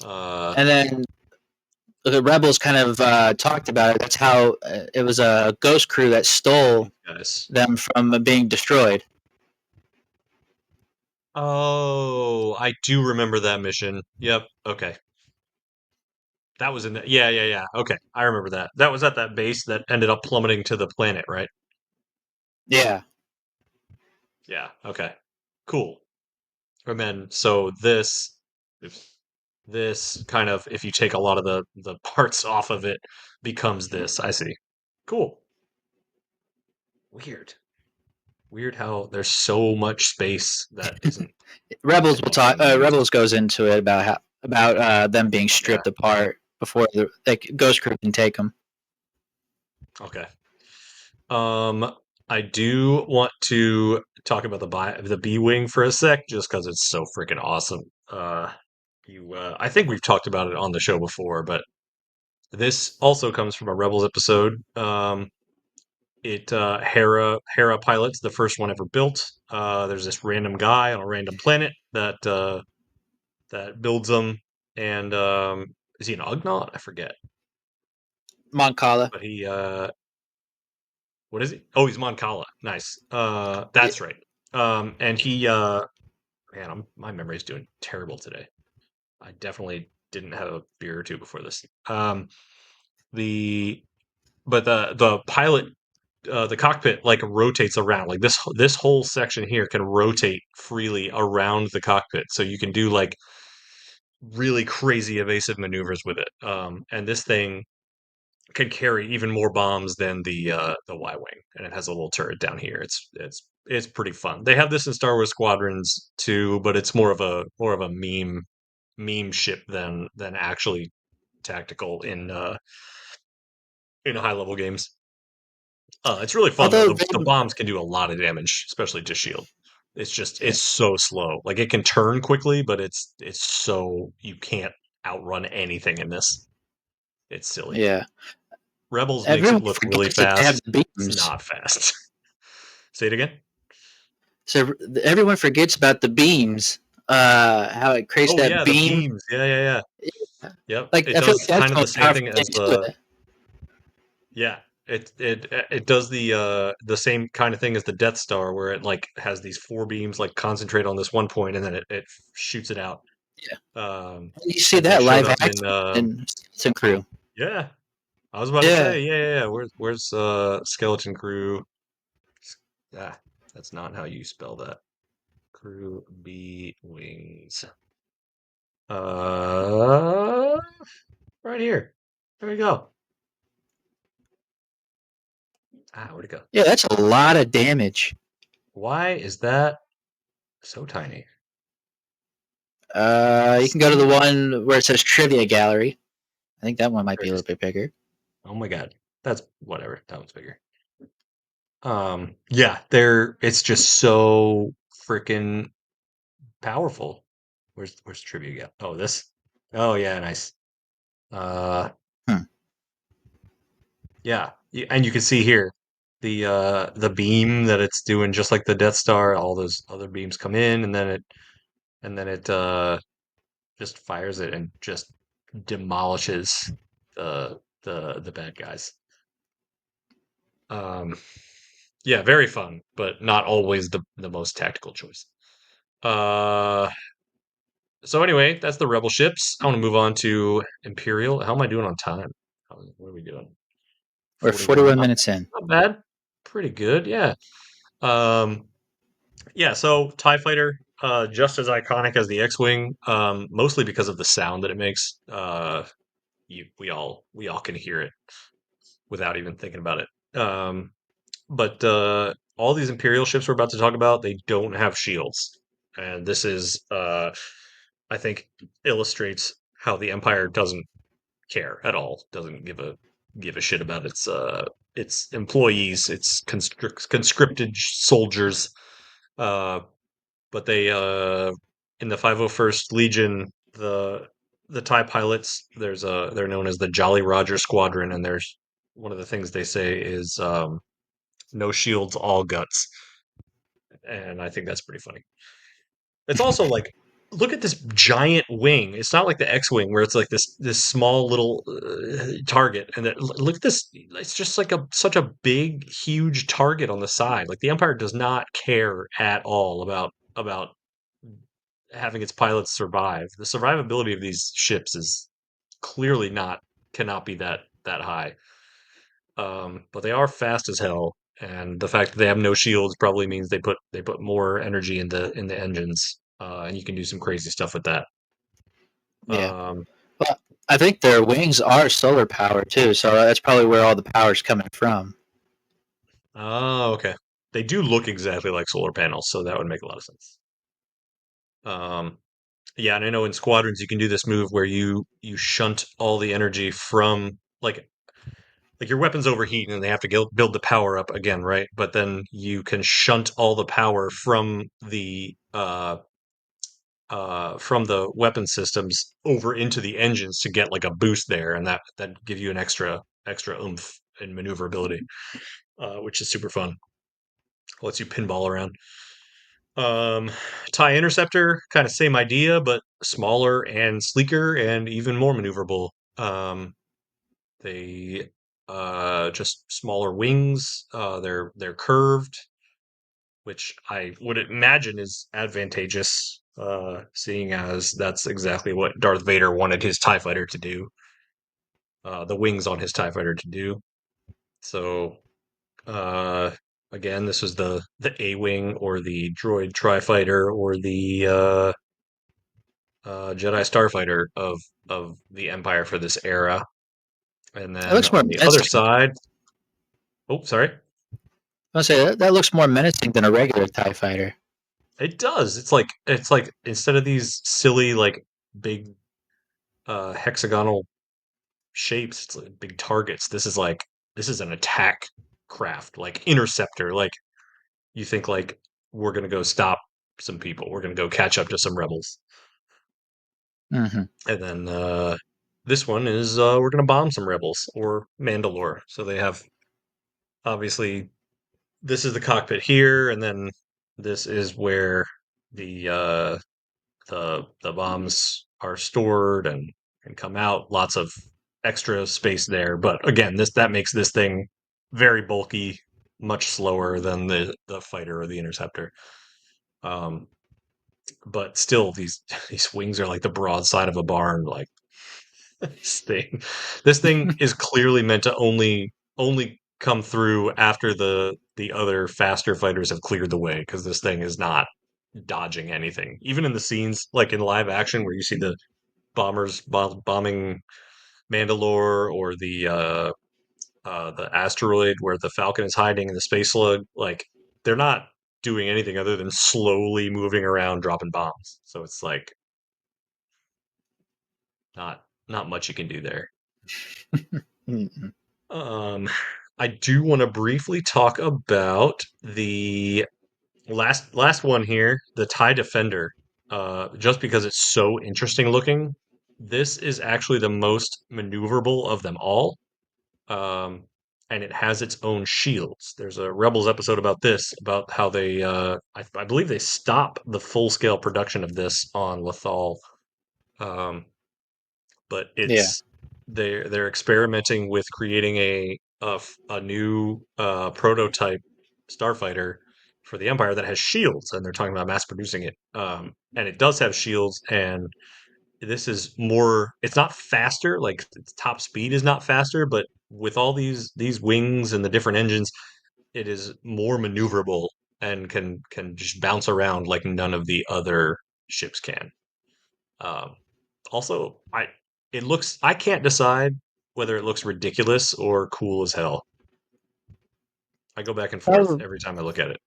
[SPEAKER 1] up.
[SPEAKER 2] And then the rebels kind of talked about it. That's how it was a ghost crew that stole
[SPEAKER 1] These guys.
[SPEAKER 2] them from being destroyed.
[SPEAKER 1] Oh, I do remember that mission. Yep. Okay. That was in the, yeah, yeah, yeah. Okay. I remember that. That was at that base that ended up plummeting to the planet, right?
[SPEAKER 2] Yeah.
[SPEAKER 1] Yeah. Okay. Cool. And then so this kind of, if you take a lot of the parts off of it, becomes this. I see. Cool. Weird. Weird how there's so much space that
[SPEAKER 2] Rebels will
[SPEAKER 1] isn't
[SPEAKER 2] talk.
[SPEAKER 1] being used.
[SPEAKER 2] Rebels goes into it about how about them being
[SPEAKER 1] Yeah.
[SPEAKER 2] stripped apart before the like, ghost crew can take them.
[SPEAKER 1] Okay. Um, I do want to talk about the B wing for a sec, just because it's so freaking awesome. I think we've talked about it on the show before, but this also comes from a Rebels episode. It Hera pilots the first one ever built. There's this random guy on a random planet that builds them, and is he an Ugnaught? I forget,
[SPEAKER 2] Mon Cala.
[SPEAKER 1] but he what is he? Oh, he's Mon Cala. Nice.
[SPEAKER 2] Yeah.
[SPEAKER 1] That's right. And he man, my memory's doing terrible today. I definitely didn't have a beer or two before this. The but the pilot the cockpit like rotates around. Like this whole section here can rotate freely around the cockpit, so you can do like really crazy evasive maneuvers with it. And this thing can carry even more bombs than the Y wing, and it has a little turret down here. It's pretty fun. They have this in Star Wars Squadrons too, but it's more of a meme ship than actually tactical in high level games. It's really fun though.
[SPEAKER 2] Although
[SPEAKER 1] The bombs can do a lot of damage, especially to shield.
[SPEAKER 2] yeah,
[SPEAKER 1] It's so slow. Like it can turn quickly, but it's so you can't outrun anything in this. It's silly.
[SPEAKER 2] yeah.
[SPEAKER 1] Rebels makes it
[SPEAKER 2] Everyone
[SPEAKER 1] look really
[SPEAKER 2] forgets that they have
[SPEAKER 1] fast.
[SPEAKER 2] the
[SPEAKER 1] It's
[SPEAKER 2] beams.
[SPEAKER 1] not fast. Say it again.
[SPEAKER 2] So everyone forgets about the beams. How it creates
[SPEAKER 1] Oh
[SPEAKER 2] that
[SPEAKER 1] yeah, the
[SPEAKER 2] beam.
[SPEAKER 1] beams. Yeah. Yep.
[SPEAKER 2] Like
[SPEAKER 1] It
[SPEAKER 2] I feel like
[SPEAKER 1] does
[SPEAKER 2] that's
[SPEAKER 1] kind
[SPEAKER 2] the
[SPEAKER 1] of the
[SPEAKER 2] most
[SPEAKER 1] same
[SPEAKER 2] powerful
[SPEAKER 1] thing as
[SPEAKER 2] thing to
[SPEAKER 1] the
[SPEAKER 2] it.
[SPEAKER 1] yeah. It does the same kind of thing as the Death Star, where it like has these four beams like concentrate on this one point, and then it shoots it out.
[SPEAKER 2] Yeah, you see
[SPEAKER 1] And they
[SPEAKER 2] that
[SPEAKER 1] showed
[SPEAKER 2] live
[SPEAKER 1] up in
[SPEAKER 2] action in Skeleton Crew.
[SPEAKER 1] yeah. I was about to
[SPEAKER 2] Yeah,
[SPEAKER 1] say yeah. Where's Skeleton Crew? Ah, that's not how you spell that. Crew B wings. Uh, right here. There we go. Ah, where'd it go?
[SPEAKER 2] yeah, that's a lot of damage.
[SPEAKER 1] Why is that so tiny?
[SPEAKER 2] You can go to the
[SPEAKER 1] See?
[SPEAKER 2] one where it says Trivia Gallery. I think that one might
[SPEAKER 1] There
[SPEAKER 2] be a
[SPEAKER 1] it is.
[SPEAKER 2] little bit bigger.
[SPEAKER 1] Oh my God. That's whatever. That one's bigger. Yeah, there it's just so freaking powerful. Where's trivia go? Oh, this. Oh yeah, nice. Uh
[SPEAKER 2] Hmm.
[SPEAKER 1] yeah. And you can see here the beam that it's doing just like the Death Star, all those other beams come in and then it just fires it and just demolishes the bad guys. Um yeah, very fun, but not always the most tactical choice. Uh So anyway, that's the rebel ships. I want to move on to Imperial. How am I doing on time? What are we doing?
[SPEAKER 2] We're
[SPEAKER 1] 41.
[SPEAKER 2] 41 minutes in.
[SPEAKER 1] Not bad. Pretty good. Yeah. Um, yeah. So TIE Fighter, just as iconic as the X-Wing, mostly because of the sound that it makes. We all can hear it without even thinking about it. But all these Imperial ships we're about to talk about, they don't have shields, and this is, I think, illustrates how the Empire doesn't care at all. Doesn't give a shit about its employees, its conscripted soldiers. Uh, but they in the 501st Legion, the TIE pilots, they're known as the Jolly Roger Squadron, and there's one of the things they say is no shields, all guts, and I think that's pretty funny. It's also like, look at this giant wing. It's not like the X-wing where it's like this small little target, and look at this. It's just like a such a big, huge target on the side. Like the Empire does not care at all about having its pilots survive. The survivability of these ships is clearly not cannot be that high. But they are fast as hell, and the fact that they have no shields probably means they put more energy in the engines, and you can do some crazy stuff with that.
[SPEAKER 2] Yeah.
[SPEAKER 1] Um,
[SPEAKER 2] Well, I think their wings are solar power too, so that's probably where all the power's coming from.
[SPEAKER 1] oh, okay. They do look exactly like solar panels, so that would make a lot of sense. Um, yeah, and I know in squadrons you can do this move where you shunt all the energy from like your weapons overheat and they have to build the power up again, right? But then you can shunt all the power from the weapon systems over into the engines to get like a boost there, and that give you an extra oomph and maneuverability, which is super fun. Lets you pinball around. Um, TIE Interceptor, kind of same idea, but smaller and sleeker and even more maneuverable. They just smaller wings. They're curved, which I would imagine is advantageous, seeing as that's exactly what Darth Vader wanted his TIE fighter to do, the wings on his TIE fighter to do. So, uh, again, this was the A Wing or the Droid Tri Fighter or the Jedi Starfighter of the Empire for this era. And
[SPEAKER 2] It
[SPEAKER 1] then
[SPEAKER 2] looks more
[SPEAKER 1] on the other
[SPEAKER 2] menacing.
[SPEAKER 1] side, oh, sorry,
[SPEAKER 2] I'll say that looks more menacing than a regular Tie Fighter.
[SPEAKER 1] it does. It's like instead of these silly like big hexagonal shapes. It's like big targets. This is an attack craft, like interceptor. Like you think like we're gonna go stop some people. We're gonna go catch up to some rebels,
[SPEAKER 2] Hmm.
[SPEAKER 1] and then this one is we're gonna bomb some rebels or Mandalore. So they have obviously this is the cockpit here, and then this is where the the bombs are stored and come out. Lots of extra space there, but again, this that makes this thing very bulky, much slower than the fighter or the interceptor. Um, but still, these these wings are like the broadside of a barn. Like this thing, this thing is clearly meant to only come through after the other faster fighters have cleared the way because this thing is not dodging anything. Even in the scenes like in live action where you see the bombers bombing Mandalore or the asteroid where the Falcon is hiding in the space slug, like they're not doing anything other than slowly moving around dropping bombs. So it's like not much you can do there.
[SPEAKER 2] Mm-mm.
[SPEAKER 1] Um, I do want to briefly talk about the last one here, the TIE Defender. Just because it's so interesting looking, this is actually the most maneuverable of them all. Um, and it has its own shields. There's a Rebels episode about this, about how they, I believe they stop the full scale production of this on Lothal. Um, but
[SPEAKER 2] Yeah.
[SPEAKER 1] it's they're experimenting with creating a new prototype starfighter for the Empire that has shields, and they're talking about mass producing it. And it does have shields, and this is more. It's not faster, like its top speed is not faster, but with all these wings and the different engines, it is more maneuverable and can just bounce around like none of the other ships can. Um, also, I can't decide whether it looks ridiculous or cool as hell. I go back and forth
[SPEAKER 2] Well,
[SPEAKER 1] every time I look at it.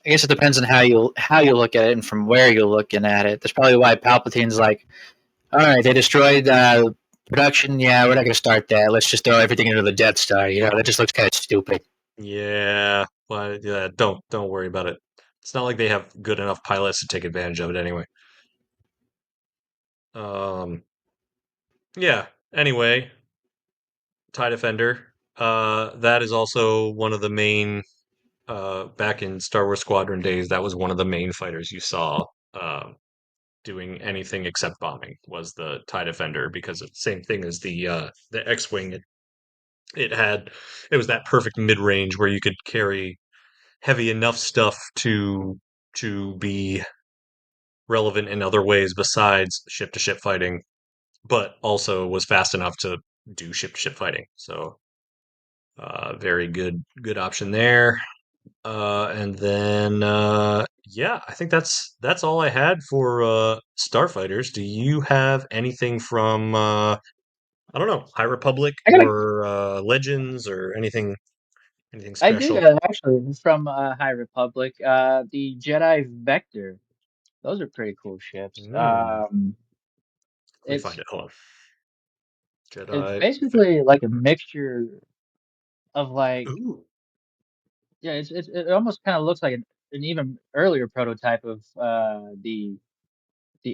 [SPEAKER 2] I guess it depends on how you look at it and from where you're looking at it. That's probably why Palpatine's like, all right, they destroyed production. Yeah, we're not going to start that. Let's just throw everything into the Death Star. That just looks kind of stupid.
[SPEAKER 1] Yeah, but yeah, don't worry about it. It's not like they have good enough pilots to take advantage of it anyway. Um, yeah. Anyway, TIE Defender. That is also one of the main. Back in Star Wars Squadron days, that was one of the main fighters you saw. Doing anything except bombing was the TIE Defender because it's the same thing as the X-wing. It was that perfect mid-range where you could carry heavy enough stuff to be relevant in other ways besides ship-to-ship fighting, but also was fast enough to do ship-to-ship fighting. So very good option there. And then yeah, I think that's all I had for Starfighters. Do you have anything from I don't know, High Republic
[SPEAKER 2] I got
[SPEAKER 1] or Legends or anything
[SPEAKER 2] I do
[SPEAKER 1] special?
[SPEAKER 2] actually from High Republic. The Jedi Vector. Those are pretty cool ships.
[SPEAKER 1] Hmm, let me find
[SPEAKER 2] It's
[SPEAKER 1] it. Hold on.
[SPEAKER 2] it's
[SPEAKER 1] Jedi
[SPEAKER 2] basically
[SPEAKER 1] Vector.
[SPEAKER 2] like a mixture of like
[SPEAKER 1] Ooh,
[SPEAKER 2] yeah, it almost kind of looks like an even earlier prototype of the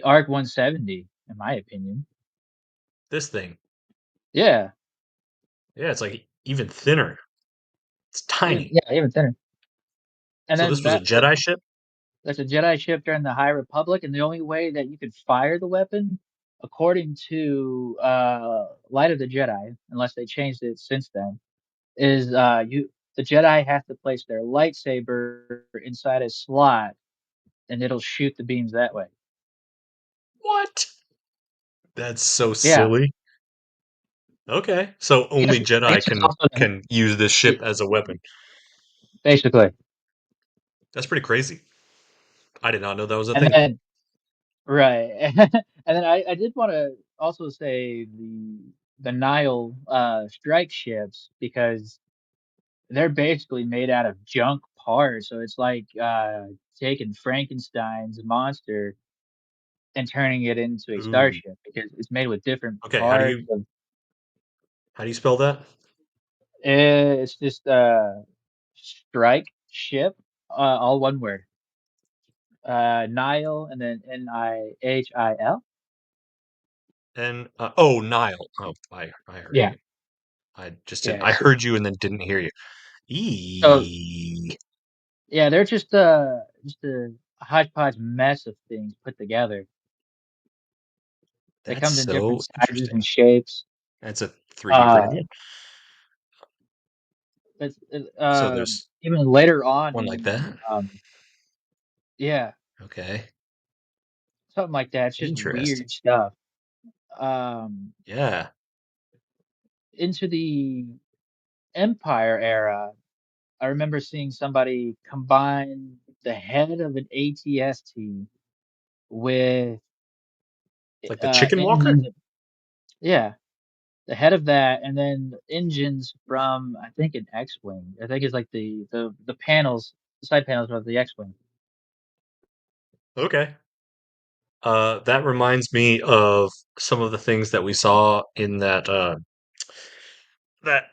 [SPEAKER 2] Arc 170, in my opinion.
[SPEAKER 1] this thing.
[SPEAKER 2] Yeah,
[SPEAKER 1] Yeah, it's like even thinner. It's tiny.
[SPEAKER 2] even thinner. And
[SPEAKER 1] So
[SPEAKER 2] then
[SPEAKER 1] this was a Jedi ship?
[SPEAKER 2] that's a Jedi ship during the High Republic, and the only way that you could fire the weapon, according to Light of the Jedi, unless they changed it since then, is you the Jedi have to place their lightsaber inside a slot, and it'll shoot the beams that way.
[SPEAKER 1] What? That's so
[SPEAKER 2] Yeah.
[SPEAKER 1] silly. Okay. So only
[SPEAKER 2] I
[SPEAKER 1] Jedi
[SPEAKER 2] guess it's also
[SPEAKER 1] can use this ship as a weapon.
[SPEAKER 2] basically.
[SPEAKER 1] That's pretty crazy. I did not know that was a
[SPEAKER 2] And
[SPEAKER 1] thing.
[SPEAKER 2] then right, and then I did want to also say the Nile strike ships because they're basically made out of junk parts. So it's like taking Frankenstein's monster and turning it into a
[SPEAKER 1] Ooh.
[SPEAKER 2] starship because it's made with different
[SPEAKER 1] Okay,
[SPEAKER 2] parts of
[SPEAKER 1] how do you spell that?
[SPEAKER 2] it's just strike ship, all one word. Nile and then Nihil.
[SPEAKER 1] And oh, Nile. Oh, I heard
[SPEAKER 2] Yeah,
[SPEAKER 1] you. I just didn't.
[SPEAKER 2] yeah.
[SPEAKER 1] I heard you and then didn't hear you.
[SPEAKER 2] So
[SPEAKER 1] Eee,
[SPEAKER 2] yeah, they're just a hodgepodge mess of things put together. They
[SPEAKER 1] that's
[SPEAKER 2] come in different
[SPEAKER 1] so
[SPEAKER 2] sizes
[SPEAKER 1] interesting.
[SPEAKER 2] and shapes.
[SPEAKER 1] That's a 3D
[SPEAKER 2] Uh,
[SPEAKER 1] printed.
[SPEAKER 2] it's
[SPEAKER 1] So there's
[SPEAKER 2] even later on
[SPEAKER 1] one like
[SPEAKER 2] in
[SPEAKER 1] that.
[SPEAKER 2] yeah,
[SPEAKER 1] Okay,
[SPEAKER 2] something like that. It's just
[SPEAKER 1] interesting.
[SPEAKER 2] weird stuff. Um,
[SPEAKER 1] Yeah,
[SPEAKER 2] into the Empire era, I remember seeing somebody combine the head of an ATST with
[SPEAKER 1] like the chicken walker.
[SPEAKER 2] engines. Yeah, the head of that, and then engines from I think an X-wing. I think it's like the panels, the side panels of the X-wing.
[SPEAKER 1] Okay. That reminds me of some of the things that we saw in that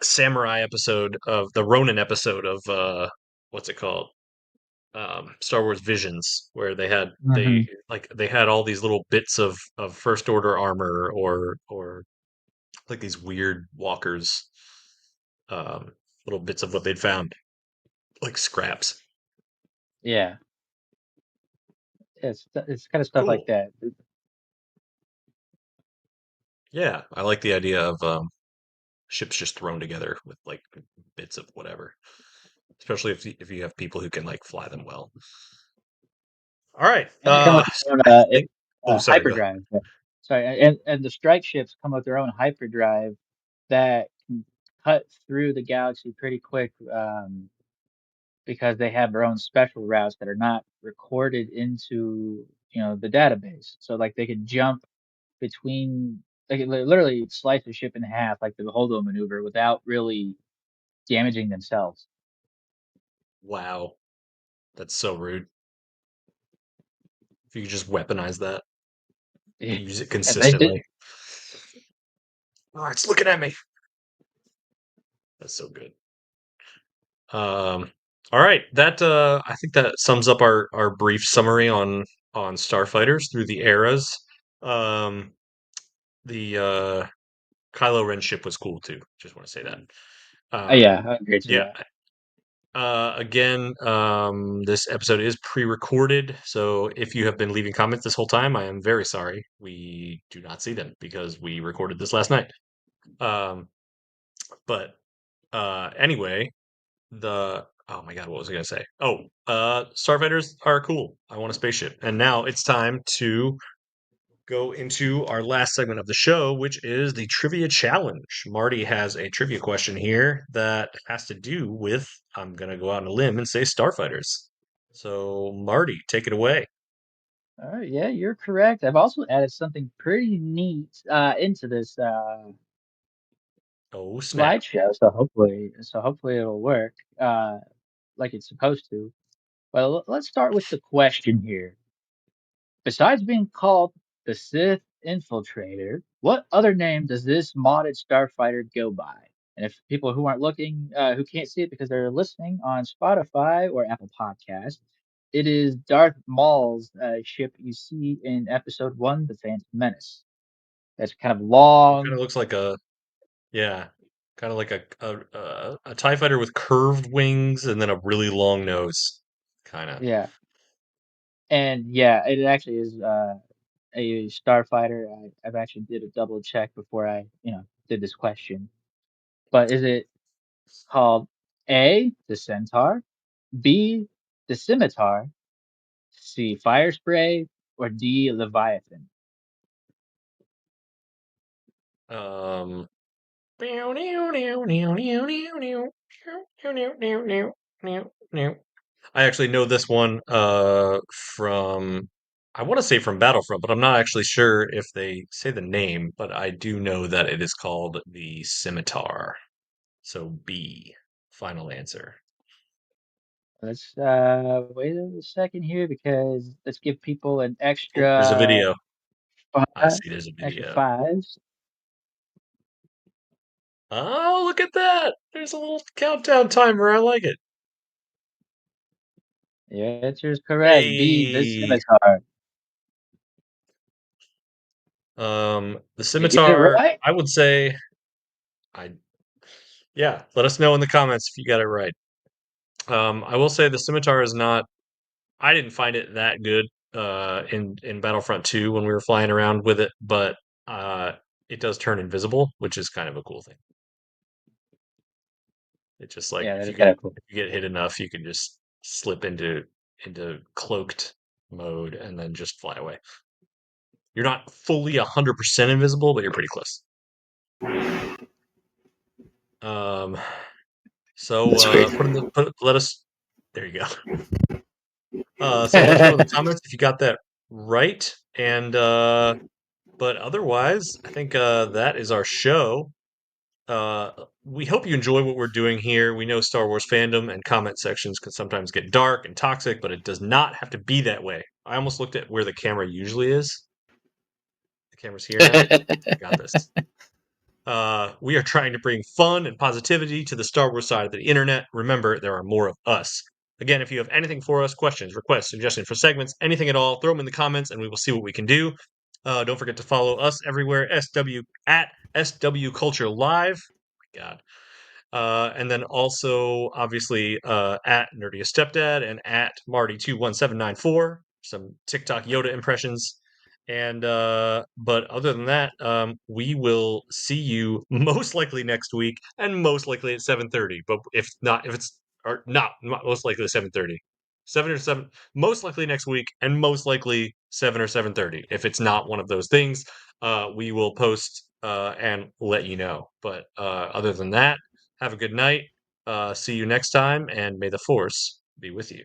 [SPEAKER 1] samurai episode of the Ronin episode of what's it called? Star Wars Visions, where
[SPEAKER 2] Hmm.
[SPEAKER 1] they had all these little bits of first order armor or like these weird walkers, um, little bits of what they'd found, like scraps.
[SPEAKER 2] Yeah, it's kind of stuff like
[SPEAKER 1] Cool.
[SPEAKER 2] that.
[SPEAKER 1] Yeah, I like the idea of ships just thrown together with like bits of whatever, especially if you have people who can like fly them well. All right.
[SPEAKER 2] And they come with their own
[SPEAKER 1] I think. Oh, sorry. Go ahead.
[SPEAKER 2] hyperdrive. Sorry, and the strike ships come with their own hyperdrive that can cut through the galaxy pretty quick. Because they have their own special routes that are not recorded into the database. So like they could jump between they could literally slice a ship in half like the Holdo maneuver without really damaging themselves.
[SPEAKER 1] Wow, that's so rude. If you could just weaponize that,
[SPEAKER 2] Yeah,
[SPEAKER 1] use it
[SPEAKER 2] and they did.
[SPEAKER 1] consistently. Oh, it's looking at me. That's so good. Um, all right, that I think that sums up our brief summary on Starfighters through the eras. Um, the Kylo Ren ship was cool too. Just want to say that.
[SPEAKER 2] Yeah, I agree to
[SPEAKER 1] Yeah.
[SPEAKER 2] that.
[SPEAKER 1] Again, this episode is pre-recorded, so if you have been leaving comments this whole time, I am very sorry. We do not see them because we recorded this last night. Um, but anyway, the oh my god, what was I gonna say? Oh, starfighters are cool. I want a spaceship, and now it's time to go into our last segment of the show, which is the trivia challenge. Marty has a trivia question here that has to do with, I'm going to go out on a limb and say Starfighters. So, Marty, take it away.
[SPEAKER 2] All right, yeah, you're correct. I've also added something pretty neat into this
[SPEAKER 1] Oh, snap.
[SPEAKER 2] slideshow, so hopefully it'll work like it's supposed to. Well, let's start with the question here. Besides being called the Sith Infiltrator, what other name does this modded starfighter go by? And if people who aren't looking, who can't see it because they're listening on Spotify or Apple Podcasts, it is Darth Maul's ship you see in Episode One, The Phantom Menace. That's kind of
[SPEAKER 1] It kind of
[SPEAKER 2] long,
[SPEAKER 1] looks like yeah, kind of like a TIE fighter with curved wings and then a really long nose. Kind of.
[SPEAKER 2] yeah, and yeah, it actually is a starfighter. I've actually did a double check before I, did this question. But is it called A, the Centaur, B, the Scimitar, C, Fire Spray, or D, Leviathan?
[SPEAKER 1] Um, I actually know this one from I want to say from Battlefront, but I'm not actually sure if they say the name, but I do know that it is called the Scimitar. So B, final answer.
[SPEAKER 2] Let's wait a second here because let's give people
[SPEAKER 1] Oh, there's a video. I
[SPEAKER 2] five,
[SPEAKER 1] see there's a
[SPEAKER 2] extra
[SPEAKER 1] video.
[SPEAKER 2] fives.
[SPEAKER 1] Oh, look at that. There's a little countdown timer. I like it.
[SPEAKER 2] Your answer is correct. B, the
[SPEAKER 1] Hey.
[SPEAKER 2] Scimitar.
[SPEAKER 1] The
[SPEAKER 2] Did you get it
[SPEAKER 1] scimitar,
[SPEAKER 2] right?
[SPEAKER 1] I would say, I yeah. Let us know in the comments if you got it right. I will say the scimitar is not. I didn't find it that good in Battlefront 2 when we were flying around with it, but uh, it does turn invisible, which is kind of a cool thing. It's just like
[SPEAKER 2] Yeah, that is kind of cool.
[SPEAKER 1] if you get hit enough, you can just slip into cloaked mode and then just fly away. You're not fully 100% invisible, but you're pretty close. Um, so
[SPEAKER 2] Sweet.
[SPEAKER 1] let us. There you go. So let us know in the comments if you got that right, and but otherwise, I think that is our show. Uh, we hope you enjoy what we're doing here. We know Star Wars fandom and comment sections can sometimes get dark and toxic, but it does not have to be that way. I almost looked at where the camera usually is. The camera's here now. Got this. We are trying to bring fun and positivity to the Star Wars side of the internet. Remember, there are more of us. Again, if you have anything for us, questions, requests, suggestions for segments, anything at all, throw them in the comments and we will see what we can do. Don't forget to follow us everywhere, SW at SW Culture Live. Oh my God. And then also, obviously, at Nerdiest Stepdad and at Marty21794, some TikTok Yoda impressions. And but other than that, we will see you most likely next week, and most likely at 7:30. But if not, if it's or not most likely at 7:30, 7 or 7, most likely next week, and most likely 7 or 7:30. If it's not one of those things, we will post and let you know. But other than that, have a good night. See you next time, and may the force be with you.